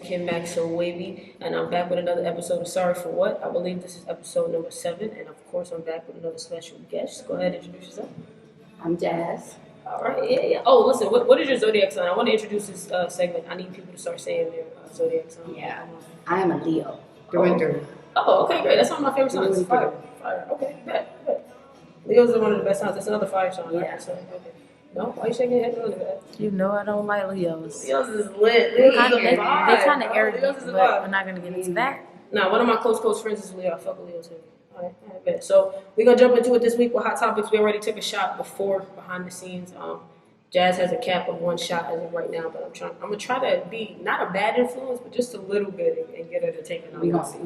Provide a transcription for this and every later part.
Kim Max So Wavy, and I'm back with another episode of Sorry for What. I believe this is episode number 7, and of course I'm back with another special guest. Go ahead and introduce yourself. I'm Jazz. All right, yeah. Oh, listen, what is your zodiac sign? I want to introduce this segment. I need people to start saying their zodiac sign. Yeah, I am a Leo, through and through. Oh, okay, great. That's one of my favorite signs. Fire. Okay, bet. Leos are one of the best signs. That's another fire sign. Yeah. Right? So, okay. No, why you shaking your head doing that? You know I don't like Leos. Leos is lit. Leos is a vibe. They're kind of arrogant, Leos is a but vibe. we're not going to get into that. Nah, one of my close friends is Leo. I fuck with Leos heavy. All right, bet. So we're gonna jump into it this week with hot topics. We already took a shot before behind the scenes. Jazz has a cap of 1 shot as of right now, but I'm gonna try to be not a bad influence, but just a little bit and get her to take it on. We gonna see.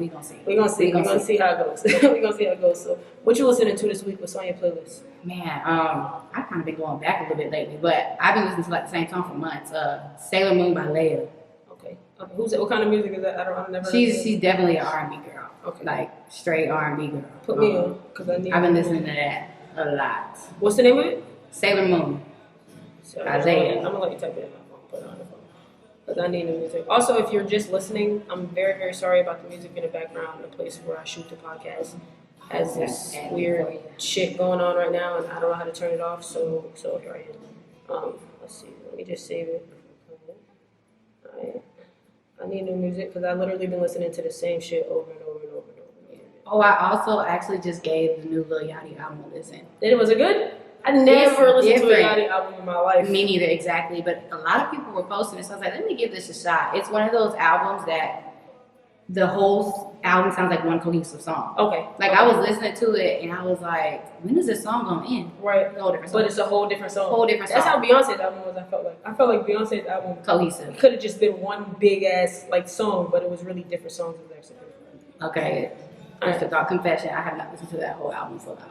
We're gonna see how it goes. We're gonna see how it goes. So what you listening to this week? What's on your playlist? Man, I've kind of been going back a little bit lately, but I've been listening to like the same song for months. Sailor Moon by Leia. Okay. Who's it? What kind of music is that? I've never. She's definitely an R&B girl. Okay. Like straight R&B girl. Put me on, because I need. I've been listening to that a lot. What's the name of it? Sailor Moon. So, Isaiah. I'm gonna let you type it in my phone, put it on the phone. Because I need the music. Also, if you're just listening, I'm very, very sorry about the music in the background. The place where I shoot the podcast has this weird shit going on right now, and I don't know how to turn it off, so here I am. Let's see, let me just save it. Alright. I need new music because I literally been listening to the same shit over and over and over and over again. Oh, I also actually just gave the new Lil Yachty album a listen. Was it good? I never listened to a different. Yachty album in my life. Me neither, exactly. But a lot of people were posting it, so I was like, let me give this a shot. It's one of those albums that the whole album sounds like one cohesive song. Okay. Like, I was listening to it, and I was like, when is this song going to end? Right. It's a whole different song. But it's a whole different song. That's how Beyonce's album was, I felt like. I felt like Beyonce's album cohesive. could have just been one big-ass, like, song, but it was really different songs. Okay. Honest to God, confession, I have not listened to that whole album for that.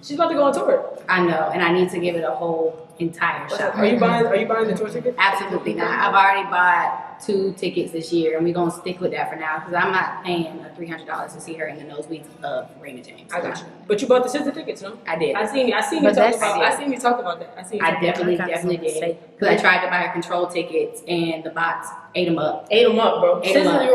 She's about to go on tour. I know, and I need to give it a whole entire shot. Are you buying the tour ticket? Absolutely not. I've already bought 2 tickets this year, and we're gonna stick with that for now because I'm not paying $300 to see her in the nosebleeds of Raymond James. I got you. But you bought the SZA tickets, no? I did. I seen you talk about that. I definitely did. Because I tried to buy her Control tickets, and the box ate them up. Ate them up, bro.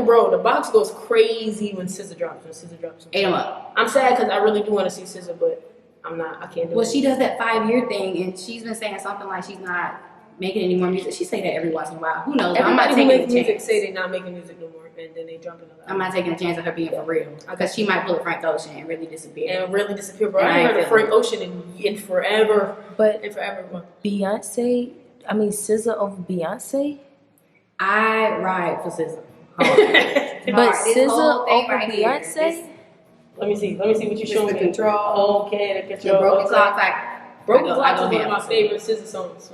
Bro, the box goes crazy when SZA drops. Ate them up. I'm sad because I really do want to see SZA, but I can't do it. Well, she does that 5-year thing, and she's been saying something like she's not making any more music. She say that every once in a while. Who knows? Everybody who makes music say they're not making music no more, and then they jump another album. I'm not taking a chance of her being for real. Because she might pull a Frank Ocean and really disappear. Bro. I ain't heard of Frank Ocean in forever. But forever. Beyonce, SZA over Beyonce? I ride for SZA. But SZA over right Beyonce? Let me see what you're showing me. Control. Okay, the Control. The Broken Clock. Broken Clock is one of my favorite SZA songs.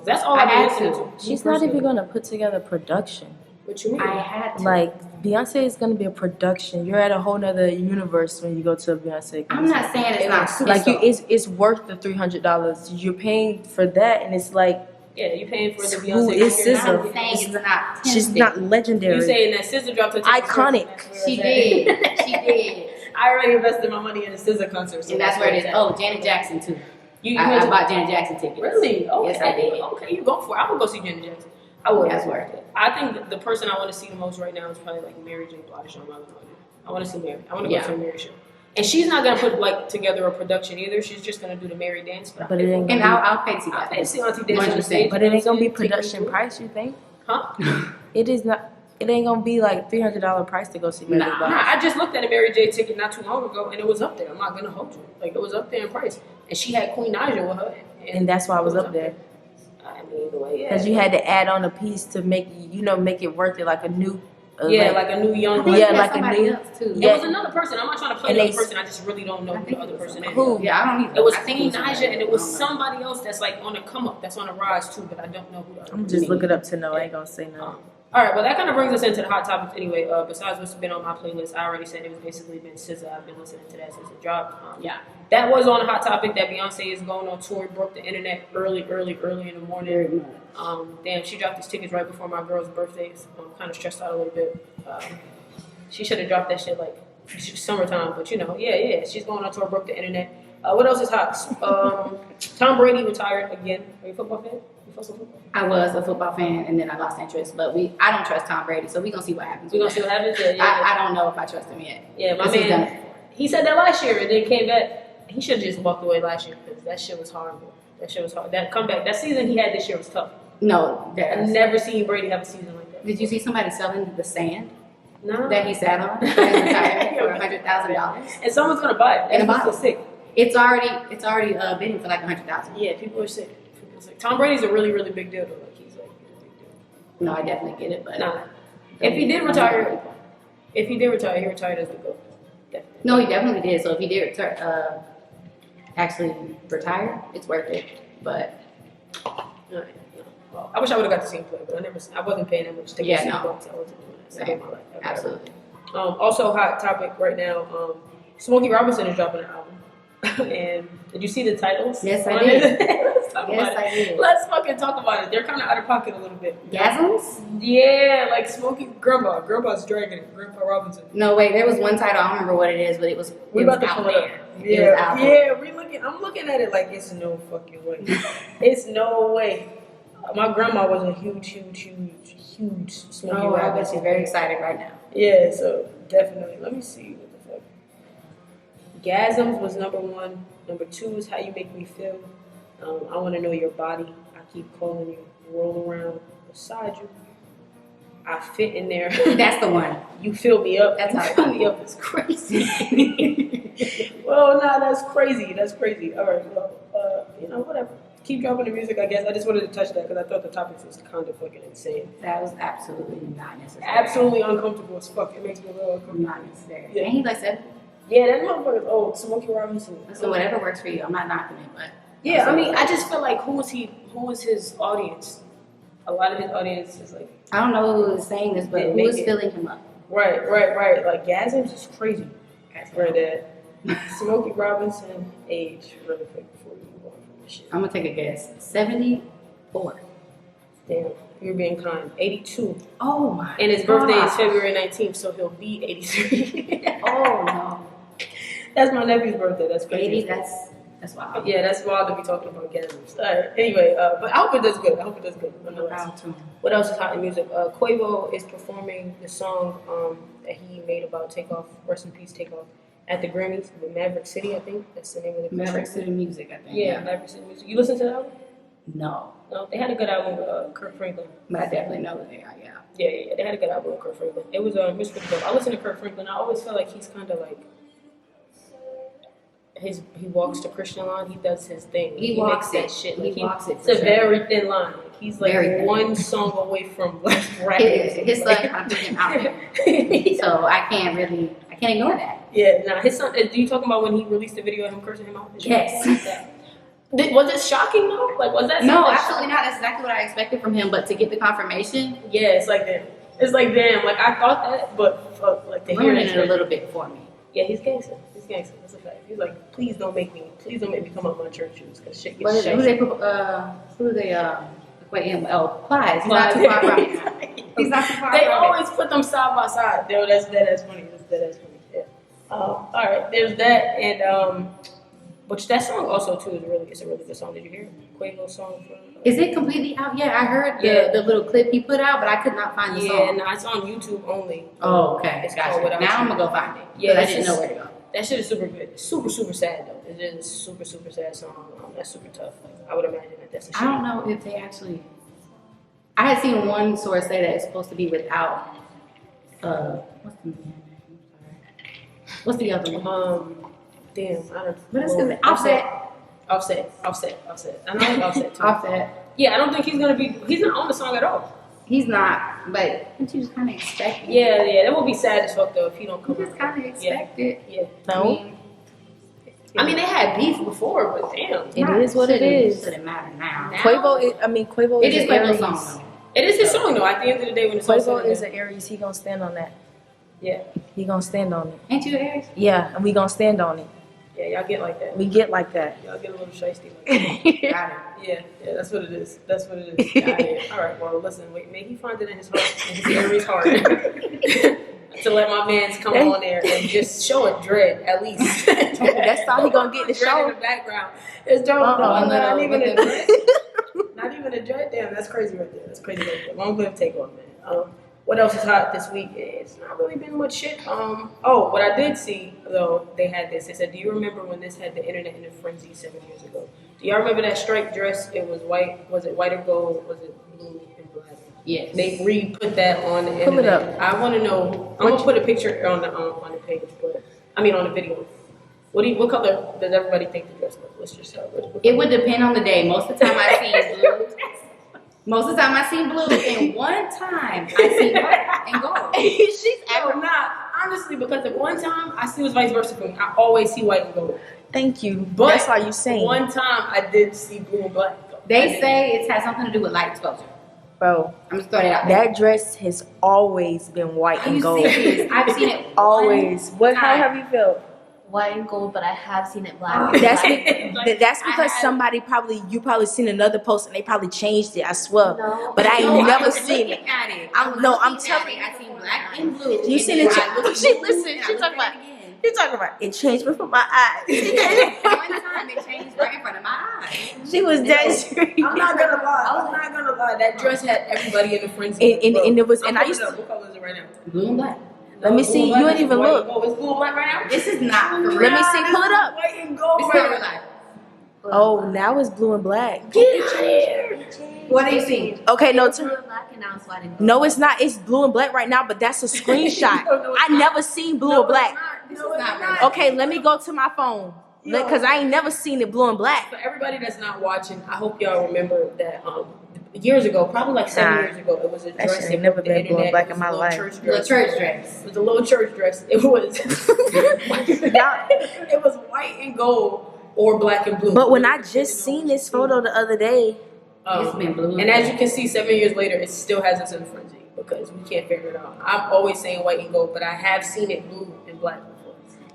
That's all I've been listening to. She's not even going to put together production. What you mean? I had to. Like, Beyonce is going to be a production. You're at a whole nother universe when you go to a Beyonce concert. I'm not saying it's not super. Like, it's worth the $300. You're paying for that, and it's like, yeah, you're paying for the Beyonce. Who is SZA? I'm saying it's not. She's not legendary. You saying that SZA dropped her iconic. She did. I already invested my money in a SZA concert, so and that's where it is. Oh, Janet Jackson too. I bought Janet Jackson tickets. Really? Okay. Yes, I did. Okay, you go for it. I would go see Janet Jackson. I would. That's worth it. I think the person I want to see the most right now is probably like Mary J. Blige. I want to see Mary. I want to go to a Mary show. And she's not gonna put like together a production either. She's just gonna do the Mary dance. But it ain't. I'll pay to that. I see Auntie dance on the stage. But it ain't gonna be production price. You think? Huh? It is not. It ain't gonna be like $300 price to go see Mary J. Blige. Nah, I just looked at a Mary J. ticket not too long ago, and it was up there. I'm not gonna hold you. Like it was up there in price, and she had Queen Naija with her, and that's why I was up there. I mean, either way, yeah. Because you had to add on a piece to make it worth it, like a new. Like a new young. Yeah, like a new. Too. It was another person. I'm not trying to play the other person. I just really don't know who the other person is. Who? Yeah, I don't either. It was Queen Naija, and it was somebody else that's like on the come up, that's on the rise too, but I don't know who the other person is. I'm just looking up to know. I ain't gonna say no. All right, well, that kind of brings us into the hot topics anyway. Besides what's been on my playlist, I already said it was basically been SZA. I've been listening to that since it dropped. That was on a hot topic that Beyonce is going on tour. Broke the internet early in the morning. Damn, she dropped these tickets right before my girl's birthday. So I'm kind of stressed out a little bit. She should have dropped that shit like summertime, but she's going on tour. Broke the internet. What else is hot? Tom Brady retired again. Are you a football fan? You follow football? I was a football fan, and then I lost interest. But I don't trust Tom Brady, so we gonna see what happens. We gonna see what happens. Yeah. I don't know if I trust him yet. Yeah, my man. He said that last year, and then came back. He should have just walked away last year because that shit was horrible. That shit was hard. That comeback, that season he had this year was tough. No, I've never seen Brady have a season like that. Did you see somebody selling the sand No. that he sat on for his retirement for $100,000? And someone's gonna buy it. In a That's bottle. what's so sick. It's already bidding for like $100,000. Yeah, people are sick. Tom Brady's a really, really big deal though. Like he's like a big deal. No, I definitely get it, but Nah. If he did retire, he retired as the GOAT. Definitely. no, he definitely did. So if he did actually retire, it's worth it. But No. Well, I wish I would have got to see him play, but I wasn't paying that much attention Yeah, to no. the Bucks. I wasn't doing that. So I hate my life. absolutely. Also, hot topic right now. Smokey Robinson is dropping an album. And did you see the titles? Yes, I did. Let's talk Yes, about it. I did. Let's fucking talk about it. They're kind of out of pocket a little bit. Gasms? Yeah, like Smokey Grandma's dragging it. Grandpa Robinson. No, wait. There was one title. I don't remember what it is, but it was About to out pull it up. there. It was out there. I'm looking at it like it's no fucking way. It's no way. My grandma was a huge Smokey Oh, I bet Robinson. she's very excited right now. Yeah, so definitely. Let me see what the fuck. Gasms was number 1. Number 2 is How You Make Me Feel. I Want to Know Your Body. I Keep Calling You. Roll Around Beside You. I Fit in There. That's the one. You Fill Me Up. That's You how Fill Me Up is crazy. Well, nah, that's crazy. That's crazy. All right, well, whatever. Keep dropping the music, I guess. I just wanted to touch that because I thought the topic was kind of fucking insane. That was absolutely not necessary. Absolutely uncomfortable as fuck. It makes me a little uncomfortable. Not necessary. Yeah. And he like said, Yeah, that motherfucker's old. Smokey Robinson. so whatever works for you. I'm not knocking it, but Yeah, I mean, I just feel like who is his audience? A lot of his audience is like I don't know who is saying this, but Didn't who make is it. filling him up? right. Like Gasms is crazy. For that. Smokey Robinson age really quick before you move on from this shit. I'm gonna take a guess. 74. Damn, you're being kind. 82. Oh my. And his birthday is gosh. February 19th, so he'll be 83. Oh no. That's my nephew's birthday. That's 80. crazy. That's wild. Yeah, that's wild to be talking about Gasms. All right. Anyway, but I hope it does good. Nonetheless. What else is hot in music? Quavo is performing the song that he made about Takeoff. Rest in peace, Takeoff. At the Grammys with Maverick City, I think that's the name of the Maverick City Music, I think. Yeah, Maverick City Music. You listen to that album? No, No, they had a good album with Kirk Franklin. but I definitely know who they are. Yeah. Yeah, they had a good album with Kirk Franklin. It was Mr. Dope. I listen to Kirk Franklin. I always feel like he's kind of like he walks the Christian line. He does his thing. He makes walks that it. shit. He Like, walks it It's for a sure. very thin line. Like, he's like Very thin. one song away from like rap. It is. His son Like- kind of put him out there. So I can't ignore that. Yeah, nah, his son. Do you talking about when he released the video of him cursing him out? Yes. Was it shocking though? Like, was that? No, something absolutely not. That's exactly what I expected from him. But to get the confirmation, Yeah, it's like damn. It's like damn. Like I thought that, but fuck, like to hear ruining that it a shit. little bit for me. Yeah, he's gangster. That's a fact. He's like, please don't make me come out my church shoes because shit But gets who they equate him? Oh, Plies. He's not too far from it. He's not too far They from always put them side by side. Yo, that's funny. That's funny. Yeah. All right, there's that, and which that song also too it's a really good song. Did you hear it? Quavo's song from? it. Is it completely out yet? I heard Yeah. the little clip he put out, but I could not find the Yeah, song. no, it's on YouTube only. Oh, okay. It's Gotcha. called Without Now I'm You. gonna go find it. Yeah, Yeah, I it's didn't just- know where to go. That shit is super good. Super sad though. It is super sad song. That's super tough. Like, I would imagine that's a shit. I don't know if they actually. I had seen one source say that it's supposed to be without. What's the name? What's the other one? Damn, I don't. What is his name? Offset. Offset. I know like Offset too. Offset. Yeah, I don't think he's gonna be. He's not on the song at all. He's not, but don't you just kind of expect it? Yeah, that would be sad as fuck though if he don't You come. just out. kind of expect it. Yeah. No, I mean, they had beef before, but damn, it is what it is. Shouldn't matter now. Quavo It is is an Quavo's Aries. song. it is his song though. At the end of the day, when it's all said Quavo and is done. an Aries. He gonna stand on that. Yeah, He gonna stand on it. Ain't you Aries? Yeah, and we gonna stand on it. yeah, y'all get like that. We get like that. Y'all get a little shiesty like that. Got it. Yeah, that's what it is. Got it. All right, well, listen, wait, may he find it in his heart, in his Aries heart. to let my mans come on there and just show a dread at least. That's all he gonna get to Dread show. in the background. It's not even a dread. Not even a dread. Damn, that's crazy right there. That's crazy right there. Long live Takeoff, man. What else is hot this week? It's not really been much shit. What I did see though, they had this. They said, "Do you remember when this had the internet in a frenzy 7 years ago? Do y'all remember that striped dress? It was white. Was it white or gold? Was it blue and black? Yes. They re-put that on the internet. Pull it up. I want to know. I'm gonna put a picture on the page, but I mean on the video. What color does everybody think the dress was? Let's just start with. It would depend on the day. Most of the time I see blue. Most of the time I see blue, and one time I see white and gold. She's No, not honestly, because the one time I see it was vice versa for me. I always see white and gold. Thank you. But That's all you saying. One time I did see blue and black. They say it has something to do with light exposure. Bro, I'm just throwing it out there. that dress has always been white Are and you gold. serious? I've seen it Always. How have you felt? White and gold, but I have seen it black. That's Black. that's because somebody you probably seen another post and they probably changed it. I swear, No. but I ain't No, never I was seen looking it. at it. I'm telling you. I seen black and blue. You seen it? She listen. She talking about. Again. She talking about it changed before my eyes. One time it changed right in front of my eyes. She was that serious. I'm not gonna lie. That dress had everybody in the frenzy. And it was. And I used to. What color is it right now? Blue and black. Let me see. You ain't even look. Oh, it's blue and black right now. This is not for real. Let me see. Pull it up. White and gold. It's right not real now. life. Oh, now it's blue and black. Get out of here. What do you see? Okay, no. Blue and black and now it's white and gold. No, it's not. It's blue and black right now, but that's a screenshot. I never seen blue or black. This is not real. Okay, let me go to my phone because I ain't never seen it blue and black. For everybody that's not watching, I hope y'all remember that years ago, probably like 7 years ago, it was a That dress. shit ain't never broke the been blue and internet. black It in was my a little life. church Little dress. church dress. It was a little church dress. It was. It was white and gold or black and blue. But when I just seen this photo the other day, It's been blue. And as you can see, 7 years later, it still has us in a frenzy because we can't figure it out. I'm always saying white and gold, but I have seen it blue and black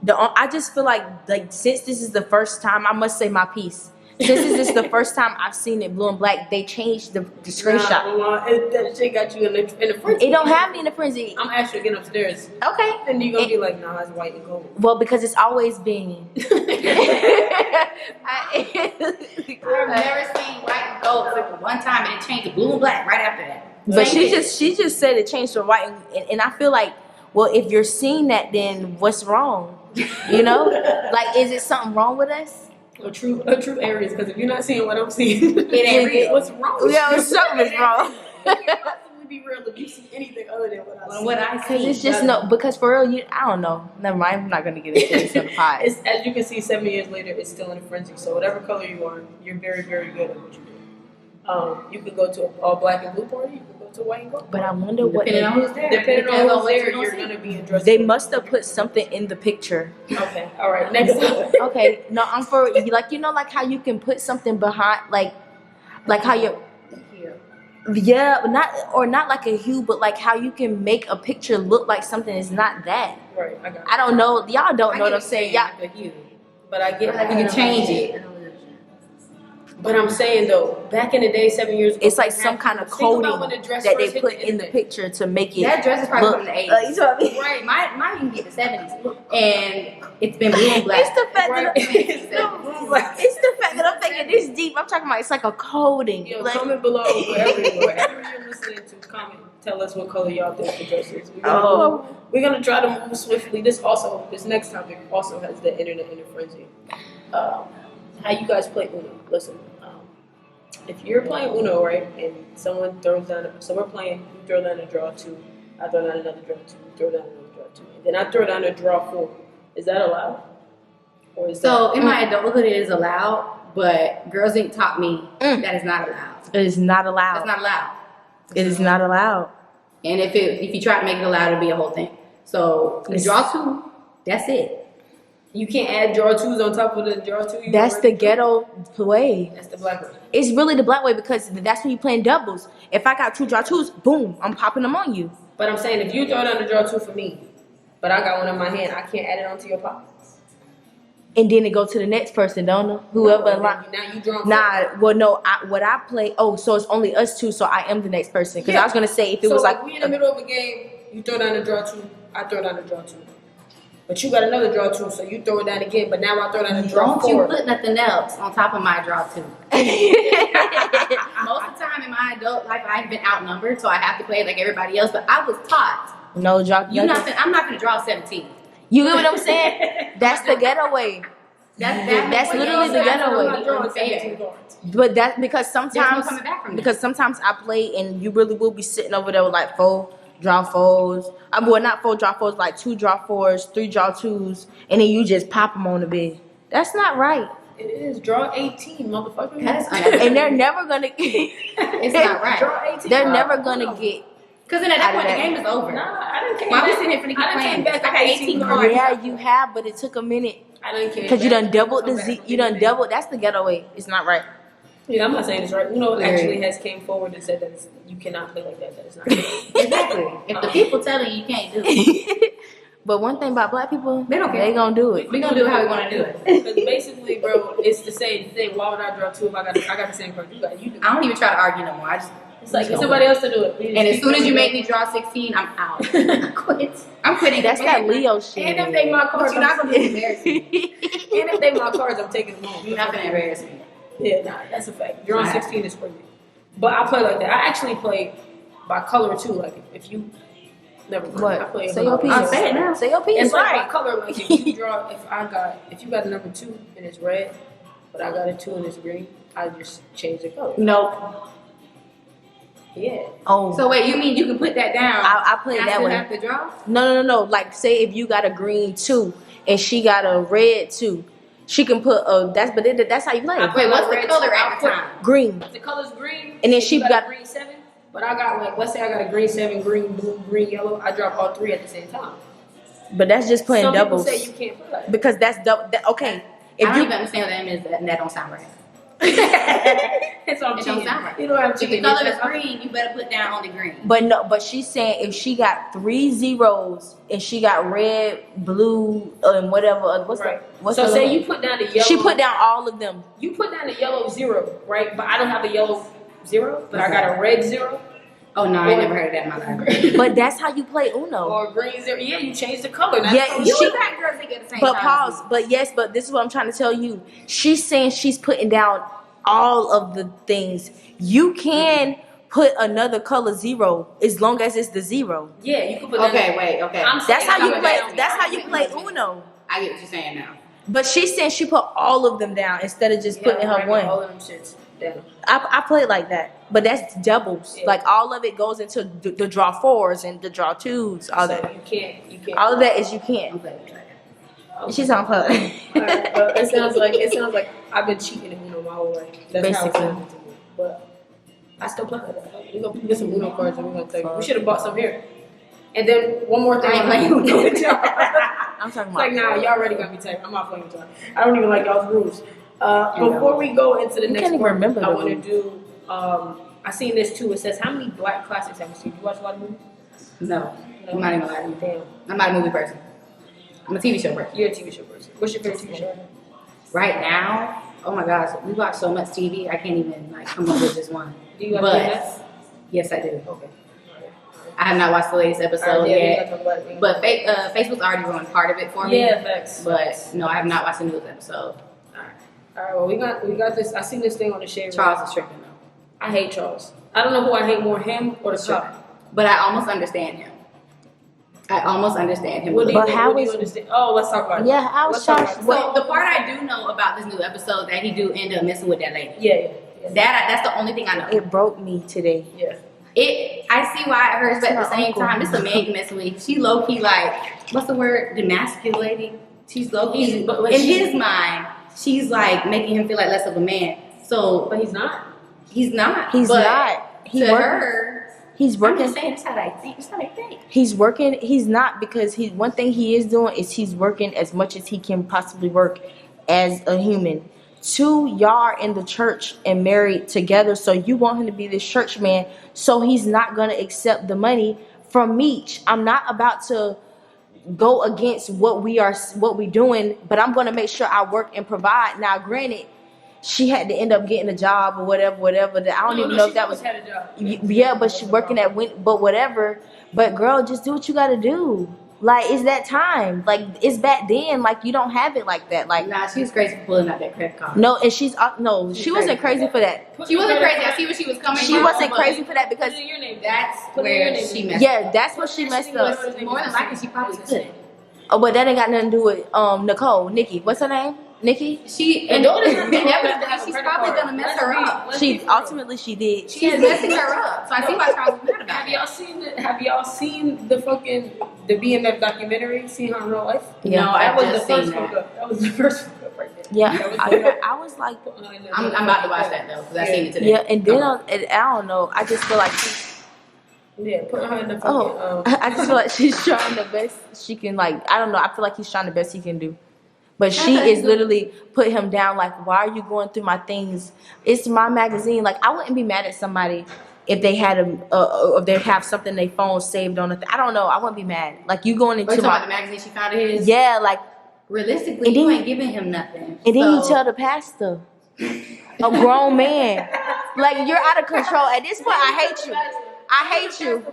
before. I just feel like since this is the first time, I must say my piece. Since this is the first time I've seen it blue and black, they changed the screenshot. That shit got you in the frenzy. It don't have me in the frenzy. I'm actually getting upstairs. Okay. And you're going to be like, nah, it's white and gold. Well, because it's always been. I've never seen white and gold except for one time, and it changed to blue and black right after that. But Same she just said it changed to white, and I feel like, well, if you're seeing that, then what's wrong? You know, like, is it something wrong with us? A true Aries, because if you're not seeing what I'm seeing, It ain't real. What's wrong with Yeah, you? something is wrong. It can't possibly be real if you see anything other than what I see. What I Cause see. it's just because for real, I don't know. Never mind. I'm not gonna get into this on the pod. It's, as you can see, 7 years later, it's still in a frenzy. So whatever color you are, you're very, very good at what you do. You could go to an all black and blue party. You could go to white and gold. But I wonder what Depending on who's there. Depending on Depends who's what there, you you're gonna gonna be in dress. they code. must have put something in the picture. Okay, all right. Next up. Okay, no, I'm for like like how you can put something behind like how you but not like a hue, but like how you can make a picture look like something is not that. Right, I got it. I don't know. Y'all don't know what I'm saying. Y'all. But I get You can change it. But I'm saying though, back in the day, 7 years ago, It's like some kind of think coding about when the dress that first they hit put the in the internet. picture to make it. That dress is probably look, from the 80s. you know what I mean? Right, mine can get the 70s. And it's been blue and black. It's the fact Right. that it's the fact that I'm thinking this deep. I'm talking about it's like a coding. Yo, Like, comment below wherever you're listening to. Comment, tell us what color y'all think the dress is. We're gonna try to move swiftly. This next topic also has the internet in a frenzy. How you guys play Uno? Listen, if you're playing Uno, right, and someone throws down, so we're playing, you throw down a draw 2, I throw down another draw 2, you throw down another draw 2, and then I throw down a draw 4. Is that allowed? Or is So that, in my adulthood, it is allowed, but Girls Inc. taught me that is not allowed. it is not allowed. That's not allowed. It is not allowed. And if you try to make it allowed, it'll be a whole thing. So you draw 2, that's it. you can't add draw 2s on top of the draw 2? You That's the already- ghetto way. That's the black one. It's really the black way because that's when you playing doubles. If I got 2 draw 2s, boom, I'm popping them on you. But I'm saying if you throw down a draw 2 for me, but I got one in my hand, I can't add it onto your pot. And then it go to the next person, don't know? Whoever. Now you draw. Well, no. What I play? Oh, so it's only us 2. So I am the next person. Because I was gonna say if it was like we in the middle of a game, you throw down a draw 2, I throw down a draw 2. But you got another draw 2, so you throw it down again. But now I throw down a draw Don't 4. you put nothing else on top of my draw 2. Most of the time in my adult life, I've been outnumbered, so I have to play like everybody else. But I was taught, No, drop. I'm not gonna draw 17. You get what I'm saying? That's the getaway. That's literally the getaway. I'm not drawing 17 cards. But that's because There's no sometimes, coming back from that. because sometimes I play and you really will be sitting over there with like 4 draw 4s. Well, not 4 draw 4s, like 2 draw 4s, 3 draw 2s, and then you just pop them on the bed. That's not right. It is draw 18, motherfucker. That is And they're never gonna. It's not right. Draw 18. They're never gonna get. Because then at that Out of point, the that. game is over. Nah, I didn't care. Why we sitting here finna keep I done playing? came back. I got 18 cards. Yeah, you have, but it took a minute I didn't care. because you done doubled the Come Z. back. You done doubled. That's the getaway. It's not right. Yeah, I'm not saying it's right. Uno actually has came forward and said that you cannot play like that. That is not right. Exactly. If the people telling you can't do it, But one thing about black people, They don't care. They gonna do it. we gonna do it how we want to do it. Because basically, bro, it's the same thing. Why would I draw 2 if I got the same card you got? You do. I don't even try to argue no more. I just It's like get somebody else to do it. We just and as keep soon as you going. make me draw 16, I'm out. I quit. I'm quitting. That's that Leo shit. And if they my But cards, you're not gonna embarrass me. and if they my cards, I'm taking them home. You're not gonna embarrass me. Yeah, nah, that's a fact. Drawing 16 is crazy. But I play like that. I actually play by color too. Like if you never mind. I play What? Say your piece. I'll say it now. Say your piece. It's like by color. Like if you draw, if you got a number 2 and it's red, but I got a 2 and it's green, I just change the color. Nope. Yeah. Oh. So wait, you mean you can put that down? I play and that still way. have to draw? No. Like say if you got a green 2 and she got a red 2, she can put a that's how you play. I Wait, what's the red color too. at the I'll time? Green. If the color's green, And then if she you got- a green 7, but I got like let's say I got a green 7, green blue, green yellow. I drop all 3 at the same time. But that's just playing Some doubles. people say you can't play like that. Because that's double. Okay. If I don't you even understand what that means, and that don't sound right. It's all It cheating. don't sound right. You know what I'm If the cheating. color is green, you better put down on the green. But she's saying if she got 3 zeros and she got red, blue, and whatever. Right. What's So the say other you one? put down the yellow. She put down all of them. You put down the yellow 0, right? But I don't have the yellow 0, but I got a red 0 Oh no, I ain't never heard of that in my life. But that's how you play Uno. or green 0. Yeah, you change the color. That's Yeah, how You she- and that girl think at the same But time. pause. But yes, but this is what I'm trying to tell you. She's saying she's putting down all of the things. You can put another color 0 as long as it's the 0. Yeah, you can put that. Okay, wait, okay. That's how you coming play. back to me. That's how you I'm play getting what Uno. I get what you're saying now. But she's saying she put all of them down instead of just putting her All one. of them shits down. I play it like that, but that's doubles. Yeah. Like all of it goes into the draw 4s and the draw 2s. All So that. you can't. All of that is you can't. Okay. She's on play. Alright, well, it sounds like I've been cheating in Uno my whole life. That's how it Basically. sounds to me. But I still play like that. We're gonna get some Uno cards and we're gonna take. We should have bought some here. And then one more thing. I ain't playing Uno with y'all. I'm talking It's like, about. nah, y'all already got me tight. I'm not playing with y'all. I don't even like y'all's rules. Before we go into the You next can't even part, remember I the want to rules. do. I seen this too. It says, how many black classics have you seen? You watch a lot of movies? No, I'm not even lying. Damn. I'm not a movie person. I'm a TV show person. You're a TV show person. What's your favorite TV show? Right now, oh my gosh, we watch so much TV. I can't even like come up with just one. Do you like But that? yes, I do. Okay. I have not watched the latest episode Yeah, yet, we gotta talk about it. but Facebook's already ruined part of it for me. Yeah, facts. But no, I have not watched the newest episode. All right. Well, we got this. I seen this thing on the shade. Charles is tripping though. I hate Charles. I don't know who I hate more, him or the cop. But I almost understand him. What do you But think? how What do you is- understand? Oh, let's talk about it. Yeah, how Let's is talk Charles? about it. Well, the part I do know about this new episode that he do end up messing with that lady. Yeah. That's the only thing I know. It broke me today. Yeah. I see why it hurts, but at the It's my same uncle. time, this a man you messing with. She low key like, what's the word? Demasculating. She's low key. But In she- his mind, she's like making him feel like less of a man. So But he's not. he's not. He's but not. He to working. her, He's I'm working. just saying, that's how they think. That's how they think. He's working. He's not, because one thing he is doing is he's working as much as he can possibly work as a human. 2, y'all are in the church and married together, so you want him to be this church man, so he's not gonna accept the money from Meech. I'm not about to go against what we doing, but I'm gonna make sure I work and provide. Now, granted, she had to end up getting a job or whatever. That I don't even know if that was. Had a job. Yeah, but she working at but whatever. But girl, just do what you gotta do. Like, it's that time. Like, it's back then. Like, you don't have it like that. Like, Nah, she was crazy for pulling out that credit card. no, and no, she wasn't crazy for that. She wasn't crazy. I see where she was coming She from. wasn't crazy for that because Put it in your name. That's Put it in your where name. she messed up. yeah, that's what she messed up. More than likely, she probably couldn't. Oh, but that ain't got nothing to do with Nikki. What's her name? Nikki. And she's probably gonna mess her up. She ultimately she did. She's messing her up. So I see why Charles was mad about Have y'all seen the BMF documentary? Seen her in real life? Yeah. No, That I was just the first seen fuck that. up. That was the first fuck up right there. Yeah, I was like, I'm about to watch that though because I seen it today. yeah, and then I don't know. I just feel like Yeah, put her in the fucking. I just feel like she's trying the best she can. Like, I don't know. I feel like he's trying the best he can do. But she is literally put him down. Like, why are you going through my things? It's my magazine. Like, I wouldn't be mad at somebody if they had if they have something they phone saved on it. I don't know. I wouldn't be mad. Like, you going into Talking about the magazine she found of his. yeah, like, Realistically, And then- you ain't giving him nothing. and then you So- tell the pastor, a grown man, like, you're out of control. At this point, I hate you. I hate you.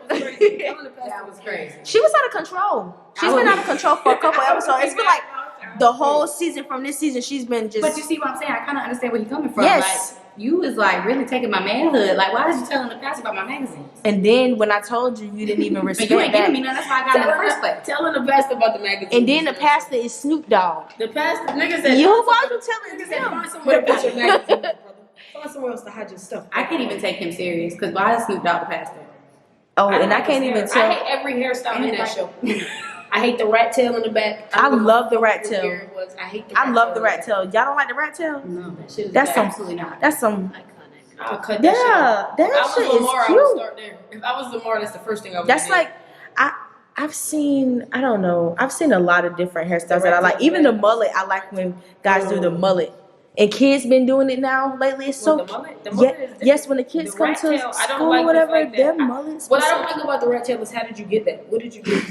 That was crazy. She was out of control. She's been out of control for a couple episodes. It's been like the whole season from this season. She's been just. But you see what I'm saying? I kind of understand where you're coming from. Yes. Like, you was like really taking my manhood. Like, why did you tell him to pass about my magazines? And then when I told you, you didn't even But respect you ain't giving that. me none. That's why I got it in the first place. Telling the pastor about the magazine. And then the pastor is Snoop Dogg. The pastor, nigga said. You, why you telling Nigga said, him? find somewhere to put your magazine, brother. Find somewhere else to hide your stuff. I can't even take him serious because why is Snoop Dogg the pastor? Oh, and I can't even I tell. hate every hairstyle in that show. I hate the rat tail in the back. I love the rat tail. Weird was. I hate the I love the rat tail. Y'all don't like the rat tail? No, that shit is That's some. absolutely not. That's some. I'll cut Yeah, that shit. that shit If I was Lamar, is I would cute. start there. If I was Lamar, that's the first thing I would That's do. like, I've seen. I don't know. I've seen a lot of different hairstyles that I rat like. tail, Even the yeah. mullet. I like when guys do the mullet. And kids been doing it now lately. It's so. The mullet is different. Yes, when the kids The come rat to tail, I don't school like or whatever, the fact that their I- mullets. What I don't like about the rat tail is how did you get that? What did you do?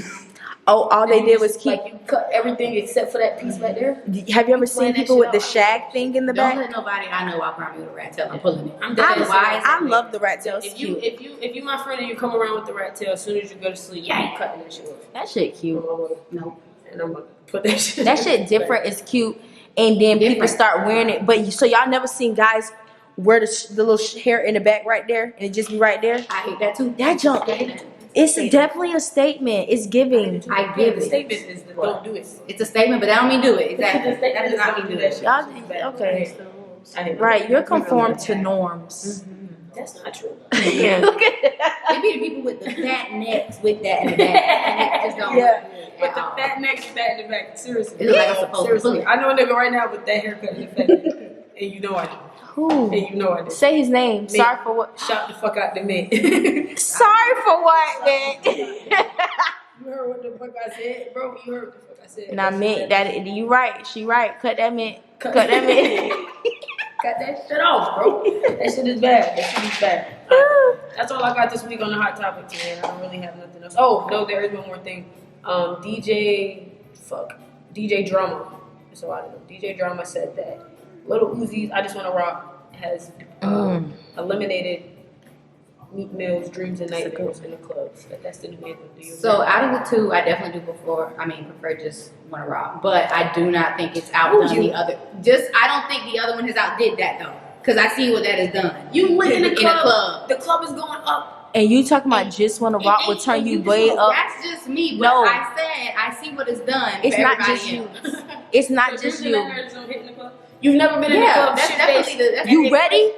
Oh, all they did was Just, keep. like you cut everything except for that piece right there. Have you ever seen playing that people shit with the out. shag thing in the Don't back? let nobody I know walk around me with a rat tail. I'm pulling it. I'm I, dead Why is I it love the rat tail. It's If you cute. if you my friend and you come around with the rat tail as soon as you go to sleep, you ain't cutting that shit off. That shit cute. Nope. And I'm gonna put that shit. That shit different. It's cute, and then people Different. start wearing it. But so y'all never seen guys wear the little hair in the back right there, and it just be right there. I hate that too. That junk. It's definitely a statement. It's giving. I give The it. statement is that don't do it. It's a statement, but that don't mean do it. Exactly. The statement That does is not don't mean do do that it. shit. Y'all okay? I hate Right, that. you're conform to norms. That's not true. Yeah. Look at that. It be the people with the fat necks with that in the back. And it just don't Yeah. work But at the all. fat neck is fat in the back. Seriously. It look like I'm supposed to Seriously. pull it. I know a nigga right now with that haircut and the fat neck. And you know I do. Who? And you know I do. Say his name. Me. Sorry for what? Shout the fuck out to me. Sorry for what, man? You heard what the fuck I said, bro? You heard what the fuck I said. And I meant that. You right. She right. Cut that mint. Cut Cut that mint. Cut that shit off, bro. That shit is bad. That shit is bad. Alright. That's all I got this week on the hot topic today. I don't really have nothing else. Oh, no, there is one more thing. DJ Drama. So I don't know. DJ Drama said that Little Uzi's I Just Wanna Rock has eliminated Meek Mill's Dreams and Nightmares in the clubs. That's the new anthem. Do you So agree? out of the two, I definitely do prefer just Wanna Rock. But I do not think it's outdone the other. I don't think the other one has outdid that though. Because I see what that has done. You went in the In a club. club. The club is going up. And you talking about just wanna rock will turn you way up. That's just me. But No. I said I see what it's done. It's for not everybody just you. else. It's not So just Dreams and you. Nightmares don't hit in the club? You've never been in the Yeah, club. that's shit definitely faced. the. That's You definitely- ready?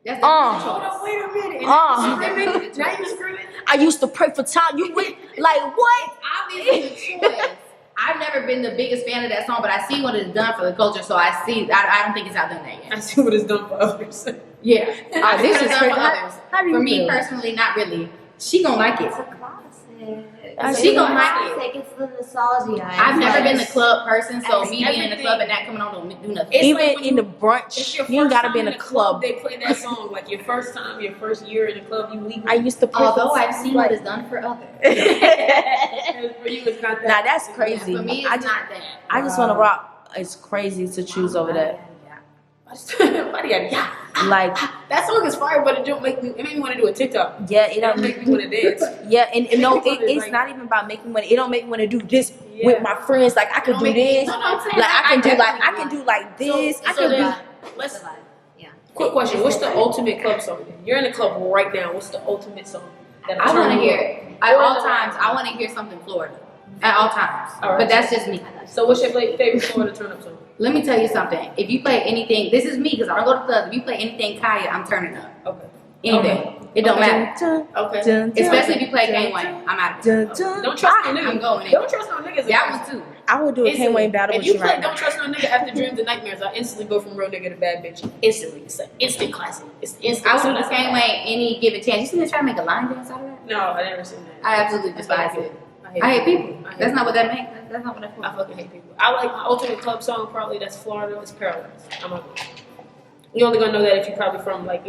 That's definitely the Hold choice. on, wait a minute. Uh. Now you screaming? I used to pray for time. You went like what? Obviously the choice. I've never been the biggest fan of that song, but I see what it's done for the culture, so I don't think it's outdone that I yet. see what it's done for others. Yeah. I see this what is it's done for crazy. others. How do you For me feel? personally, not really. She gonna like it. It's a classic. She gonna like it. It's the nostalgia. I've never been a It's- club person, so it's me being in the everything. club and not coming on don't do nothing. It's Even like when in the It's brunch, your you ain't first gotta time be in a the club. They play that song like your first time, your first year in the club. You leave. I used to pray Although for I've seen what it's done for others. For you, it's not that. Now that's crazy. For me, I it's just, not that. I just wanna rock. It's crazy to choose over that. Yeah. Body got yeah. Like That song is fire, but it made me want to do a TikTok. yeah, It don't make me want to dance. Yeah, and no, It it's like- not even about making money. It don't make me want to do this Yeah. with my friends. Like I could do this. That's what I'm saying. Like I can do like I definitely can do like this. I So could then, do. let's Yeah. quick question. What's the ultimate club song? You're in a club right now. What's the ultimate song? That I want to turn you hear on? at Or all the- times. I want to hear something Florida at all times. All right. But that's just me. So what's your favorite Florida turn up song? Let me tell you something. If you play anything, this is me because I don't go to clubs. If you play anything Kaya, I'm turning up. Okay. Anything. Okay. It don't Okay. matter. Okay. Especially if you play Kane Wayne. I'm out of it. Don't trust no niggas. I'm going in. Don't trust no niggas. That one too. I would do a Kane Instantly. Wayne battle if with you you play right Don't now. Trust No Nigga after Dreams and Nightmares, I instantly go from real nigga to bad bitch. Instantly. It's an instant classic. It's instant. I would So do that's Kane Wayne any given chance. You see me try to make a line dance out of that? No, I never seen that. I absolutely despise it. I hate people. That's not what that makes. That's not what that's for. I fucking hate people. I like my ultimate club song probably that's Florida. It's Paradise. I'm not gonna. You're only gonna know that if you're probably from like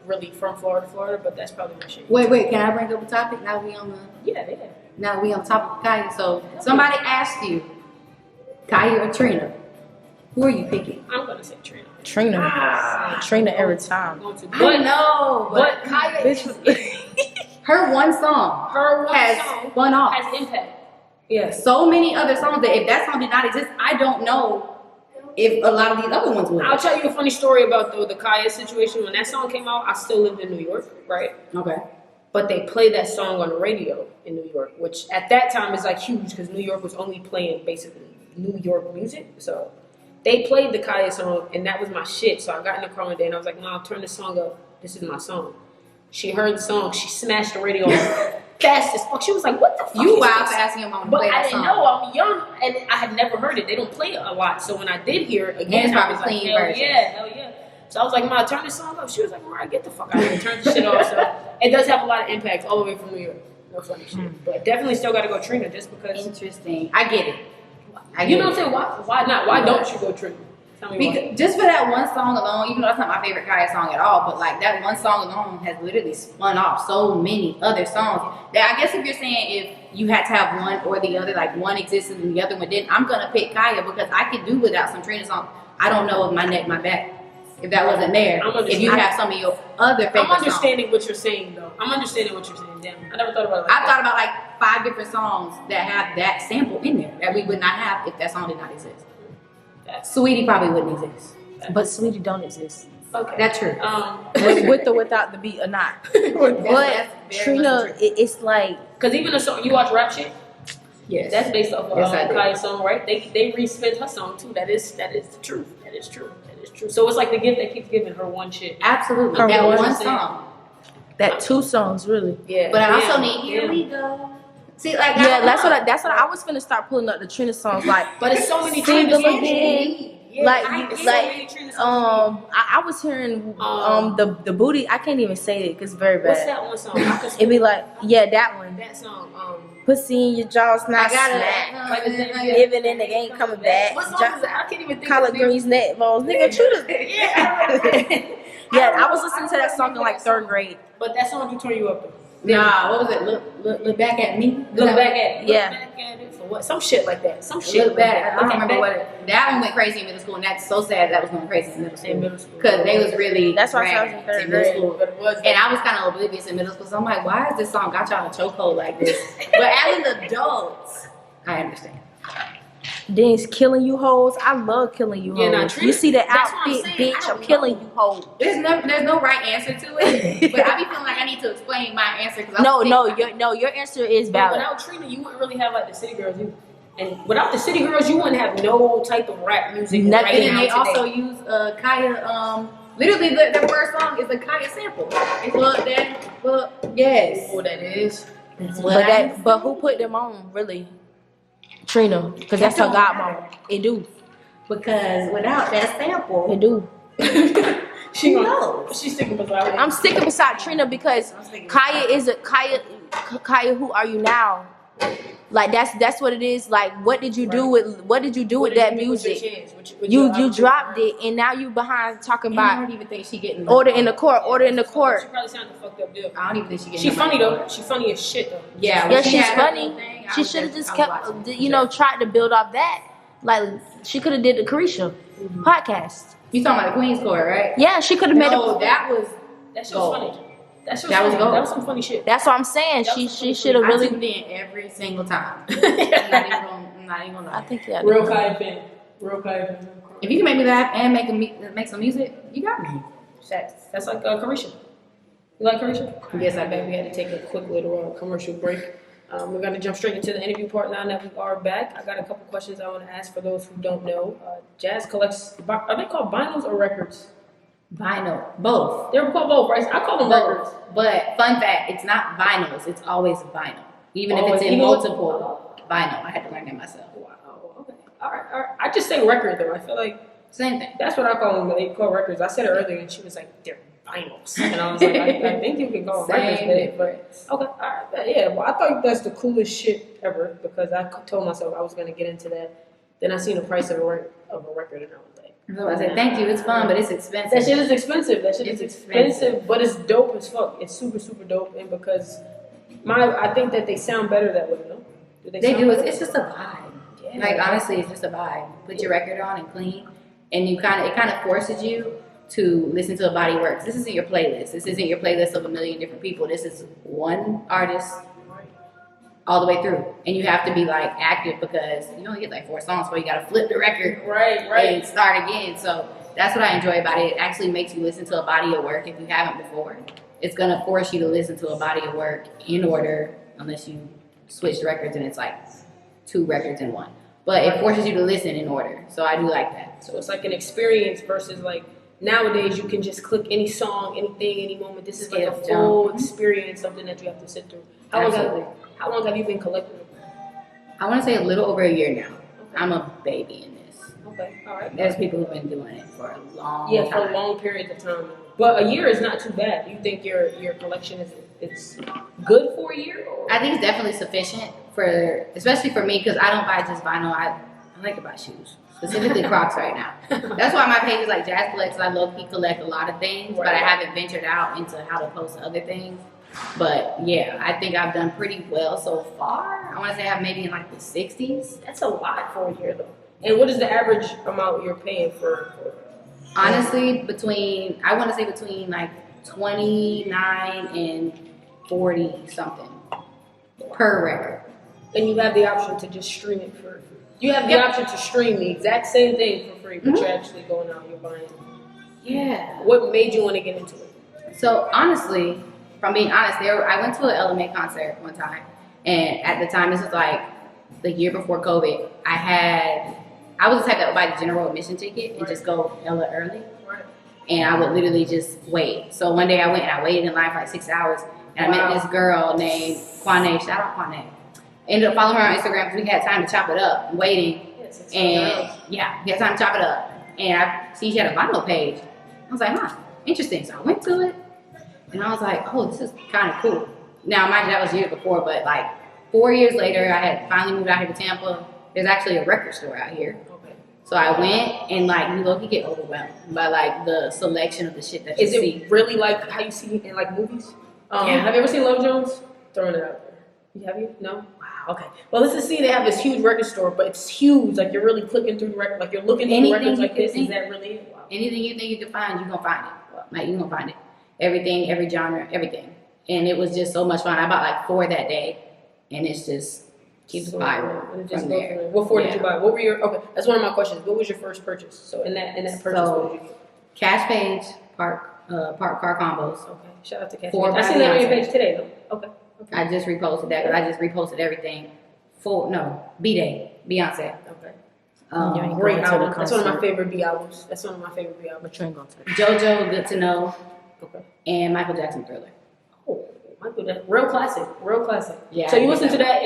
really from Florida, but that's probably my shit. Wait. Can I bring up a topic? Now we on the topic of Kaya. So somebody asked you, Kaya or Trina, who are you picking? I'm gonna say Trina. Trina every time. I'm going to, I know, but Kaya is her one song her one has song spun off. has impact. Yes. So many other songs that if that song did not exist, I don't know if a lot of these other ones would. I'll tell you a funny story about the Kaya situation. When that song came out, I still lived in New York, right? Okay. But they played that song on the radio in New York, which at that time is like huge because New York was only playing basically New York music. So they played the Kaya song, and that was my shit. So I got in the car one day and I was like, Mom, turn the song up. This is my song. She heard the song. She smashed the radio on fast as fuck. She was like, what the fuck You is wild this? for asking your mom to But play I that didn't song. know. I'm young, and I had never heard it. They don't play it a lot. So when I did hear it again, it's I probably was like, clean hell version. yeah, hell yeah. So I was like, Ma, turn this song up. She was like, Mariah, get the fuck out of here. Turn the shit off. So it does have a lot of impact all the way from New York. No funny shit. But definitely still got to go Trina just because. Interesting. I get it. You know what I'm saying? Why not? Why don't you go Trina? Tell me why. Because just for that one song alone, even though that's not my favorite Kaya song at all, but like that one song alone has literally spun off so many other songs. That I guess if you're saying if you had to have one or the other, like one existed and the other one didn't, I'm gonna pick Kaya because I could do without some Trina songs. I don't know of my neck, my back. If that wasn't there, if you have some of your other favorite I'm understanding songs. what you're saying though. I'm understanding what you're saying. Damn, I never thought about it like I that. thought about like 5 different songs that have that sample in there that we would not have if that song did not exist. Sweetie probably wouldn't exist. But Sweetie don't exist. Okay. That's true. With or without the beat or not. That's But very Trina, much true. it's like Because even a song, you watch rap shit, Yes. that's based off of Yes, I do. Kaya's song, right? They re-spent her song too. That is the truth. That is true. That is true. So it's like the gift that keeps giving her one shit. Absolutely. Her That one one song. song. that 2 songs really. Yeah. But I also Yeah. need Here Yeah. We Go. See, like Yeah, that's what I was finna start pulling up the Trina songs like But it's so many Single Trina songs. Again. Yeah, Like, it's so like, many Trina songs. I was hearing the booty. I can't even say it because it's very What's bad. that one song? I could It be like that one. that song. Pussy in your jaws, I not got smack. it. Even in the game coming back. What song is that? I can't even think Collard of it. greens, net balls, nigga. Trina. Yeah. Yeah, I was listening to that song in like 3rd grade. But that song do turn you up though. Nah, what was it? Look back at me. Look back at it. Yeah. Look back at it for what? Some shit like that. Some shit. Look back. I don't Look remember back. what it. That one went crazy in middle school, and that's so sad. That was going crazy in middle school. In middle school. Because they was really. That's why I was in dragged 3rd in middle grade. school. But it was. And I was kind of oblivious in middle school, so I'm like, why is this song got y'all in a chokehold like this? But as an adult, I understand. Then it's killing you hoes. I love killing you Yeah, nah, hoes. Trina- You see the that's what I'm outfit, saying. bitch. I I'm don't killing know. you hoes. There's no right answer to it, but I be feeling like I need to explain my answer because Your answer is But valid. without Trina, you wouldn't really have like the City Girls. And without the City Girls, you wouldn't have no type of rap music. Nothing. Right And then now they today. also use Kaya. Literally, their first song is a Kaya sample. It's yes. Oh, that is. But who put them on really? Trina, because that's her godmama. It do. Because without that sample, It do. She who gonna, knows? she's sticking beside her. I'm sticking beside Trina because Kaya is a Kaya. Who are you now? Like that's what it is. Like what did you do with What that did you do with your music? chance? With You your dropped it and now you behind talking And I about don't even think she getting order in the court. She probably sounded fucked up, dude. I don't even think she getting. She the funny money. though. She funny as shit though. Yeah, Yeah, when she she's had her funny. little thing, I She was should have just- just I was kept, watching. tried to build off that. Like she could have did the Carisha podcast. You talking about the Queen's Court, right? Yeah, she could have made No, a. that was That shit gold. was funny. That shit was That was funny. gold. That was some funny shit. That's what I'm saying. That was She funny. should have I really. tuned in every single time. I'm not even gonna I lie. think yeah. Real Kai fan. Real Kai fan. If you can make me laugh and make some music, you got me. That's like Carisha. You like Carisha? Yes, I bet we had to take a quick little commercial break. We're going to jump straight into the interview part now that we are back. I got a couple questions I want to ask for those who don't know. Jazzcollects, are they called vinyls or records? Vinyl, both. They're called both, right? I call them records. But fun fact, it's not vinyls. It's always vinyl, even if it's in even multiple vinyl. I had to learn that myself. Wow. Okay. All right. I just say record though. I feel like Same thing. that's what I call them. They call records. I said it earlier, and she was like, "They're vinyls," and I was like, "I think you can call them Same records." But difference. okay, all right, but yeah. Well, I thought that's the coolest shit ever because I told myself I was gonna get into that. Then I seen the price of a record, and I was like, So I said, thank you. It's fun, but it's expensive. "That shit is expensive. That shit is It's expensive, but it's dope as fuck. It's super, super dope." And because I think that they sound better that way. No, They sound do. better? It's just a vibe. Yeah. Like honestly, it's just a vibe. Put your record on and clean, and it kind of forces you to listen to a body of work. This isn't your playlist. This isn't your playlist of a million different people. This is one artist all the way through, and you have to be like active because you only get like 4 songs, so you got to flip the record Right. and start again. So that's what I enjoy about it. It actually makes you listen to a body of work if you haven't before. It's gonna force you to listen to a body of work in order, unless you switch records and it's like 2 records in one. But it forces you to listen in order. So I do like that. So it's like an experience versus like nowadays you can just click any song, anything, any moment. This is like a Skip, full jump. experience, something that you have to sit through. Absolutely. How long have you been collecting them? I want to say a little over a year now. I'm a baby in this. Okay, all right. There's people who've been doing it for a long Yeah, time. for long periods of time. But a year is not too bad. Do you think your collection is it's good for a year? Or? I think it's definitely sufficient for, especially for me, because I don't buy just vinyl. I like to buy shoes, specifically Crocs right now. That's why my page is like Jazzcollects. I low-key collect a lot of things, but I haven't ventured out into how to post other things. But yeah, I think I've done pretty well so far. I want to say I'm maybe in like the 60s. That's a lot for a year though. And what is the average amount you're paying for Honestly, I want to say between like 29 and 40 something per record. and you have the option to just stream it for free. You have the option to stream the exact same thing for free, but you're actually going out, you're buying it. Yeah. What made you want to get into it? So honestly, if I'm being honest, I went to an LMA concert one time, and at the time, this was like the year before COVID. I was the type that would buy the general admission ticket and just go hella early, Right. and I would literally just wait. So one day I went and I waited in line for like 6 hours, and I met this girl named Quane. Shout out Quane. Ended up following her on Instagram because we had time to chop it up, waiting, and yeah, we had time to chop it up. And I see she had a vinyl page. I was like, huh, interesting. So I went to it, and I was like, oh, this is kind of cool. Now, mind you, that was years before, but like 4 years later, I had finally moved out here to Tampa. There's actually a record store out here. Okay. So I went, and like, you look, you get overwhelmed by like the selection of the shit that you Is see. it really like how you see it in like movies? Yeah. Have you ever seen Love Jones? Throwing it out there. Have you? No? Wow, okay. Well, let's just see, they have this huge record store, but it's huge. Like, you're really clicking through the record, like, you're looking through Anything records you like can this. think. Is that really it? Wow. Anything you think you can find, you're gonna find it. Like, you're gonna find it. Everything, every genre, everything. And it was just so much fun. I bought like 4 that day, and it's just keeps spiraling It just from goes there. from there. What 4 did Yeah. you buy? What were your, okay, that's one of my questions. What was your first purchase? So in that purchase, So- what did you get? Cash page, park car combos. Okay, shout out to Cash. 4 I seen by that on your Beyonce. page today, though. Okay. I just reposted that because I just reposted everything. B-Day, Beyonce. Okay. You ain't Great going to the album. That's one of my concert. favorite B albums. That's one of my favorite B albums. But you ain't going to. JoJo, Good to Know, Okay. and Michael Jackson, Thriller. Oh, Michael Jackson. Real classic. Real classic. Yeah, So I you think listen to so. that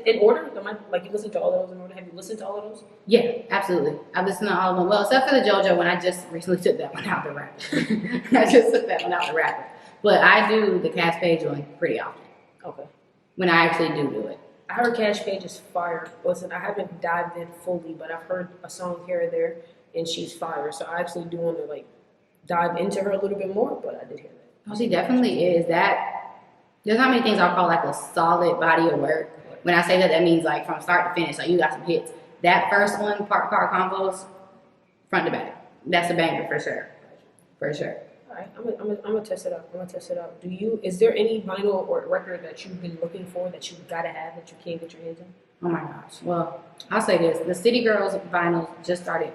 in order? Like you listen to all of those in order? Have you listened to all of those? Yeah, absolutely. I listened to all of them. Well, except for the JoJo one, I just recently took that one out the rapper. I just took that one out the rapper. But I do the Cash Page one pretty often. Okay. When I actually do it. I heard Cash Page is fire. Listen, I haven't dived in fully, but I've heard a song here or there, and she's fire. So I actually do want to like dive into her a little bit more, but I did hear that. Oh, she definitely is. There's not many things I'll call like a solid body of work. When I say that, that means like from start to finish, like you got some hits. That first one, Park Car Combos, front to back. That's a banger for sure. For sure. All right, I'm gonna test it out. Is there any vinyl or record that you've been looking for that you gotta have that you can't get your hands on? Oh my gosh. Well, I'll say this: the City Girls vinyls just started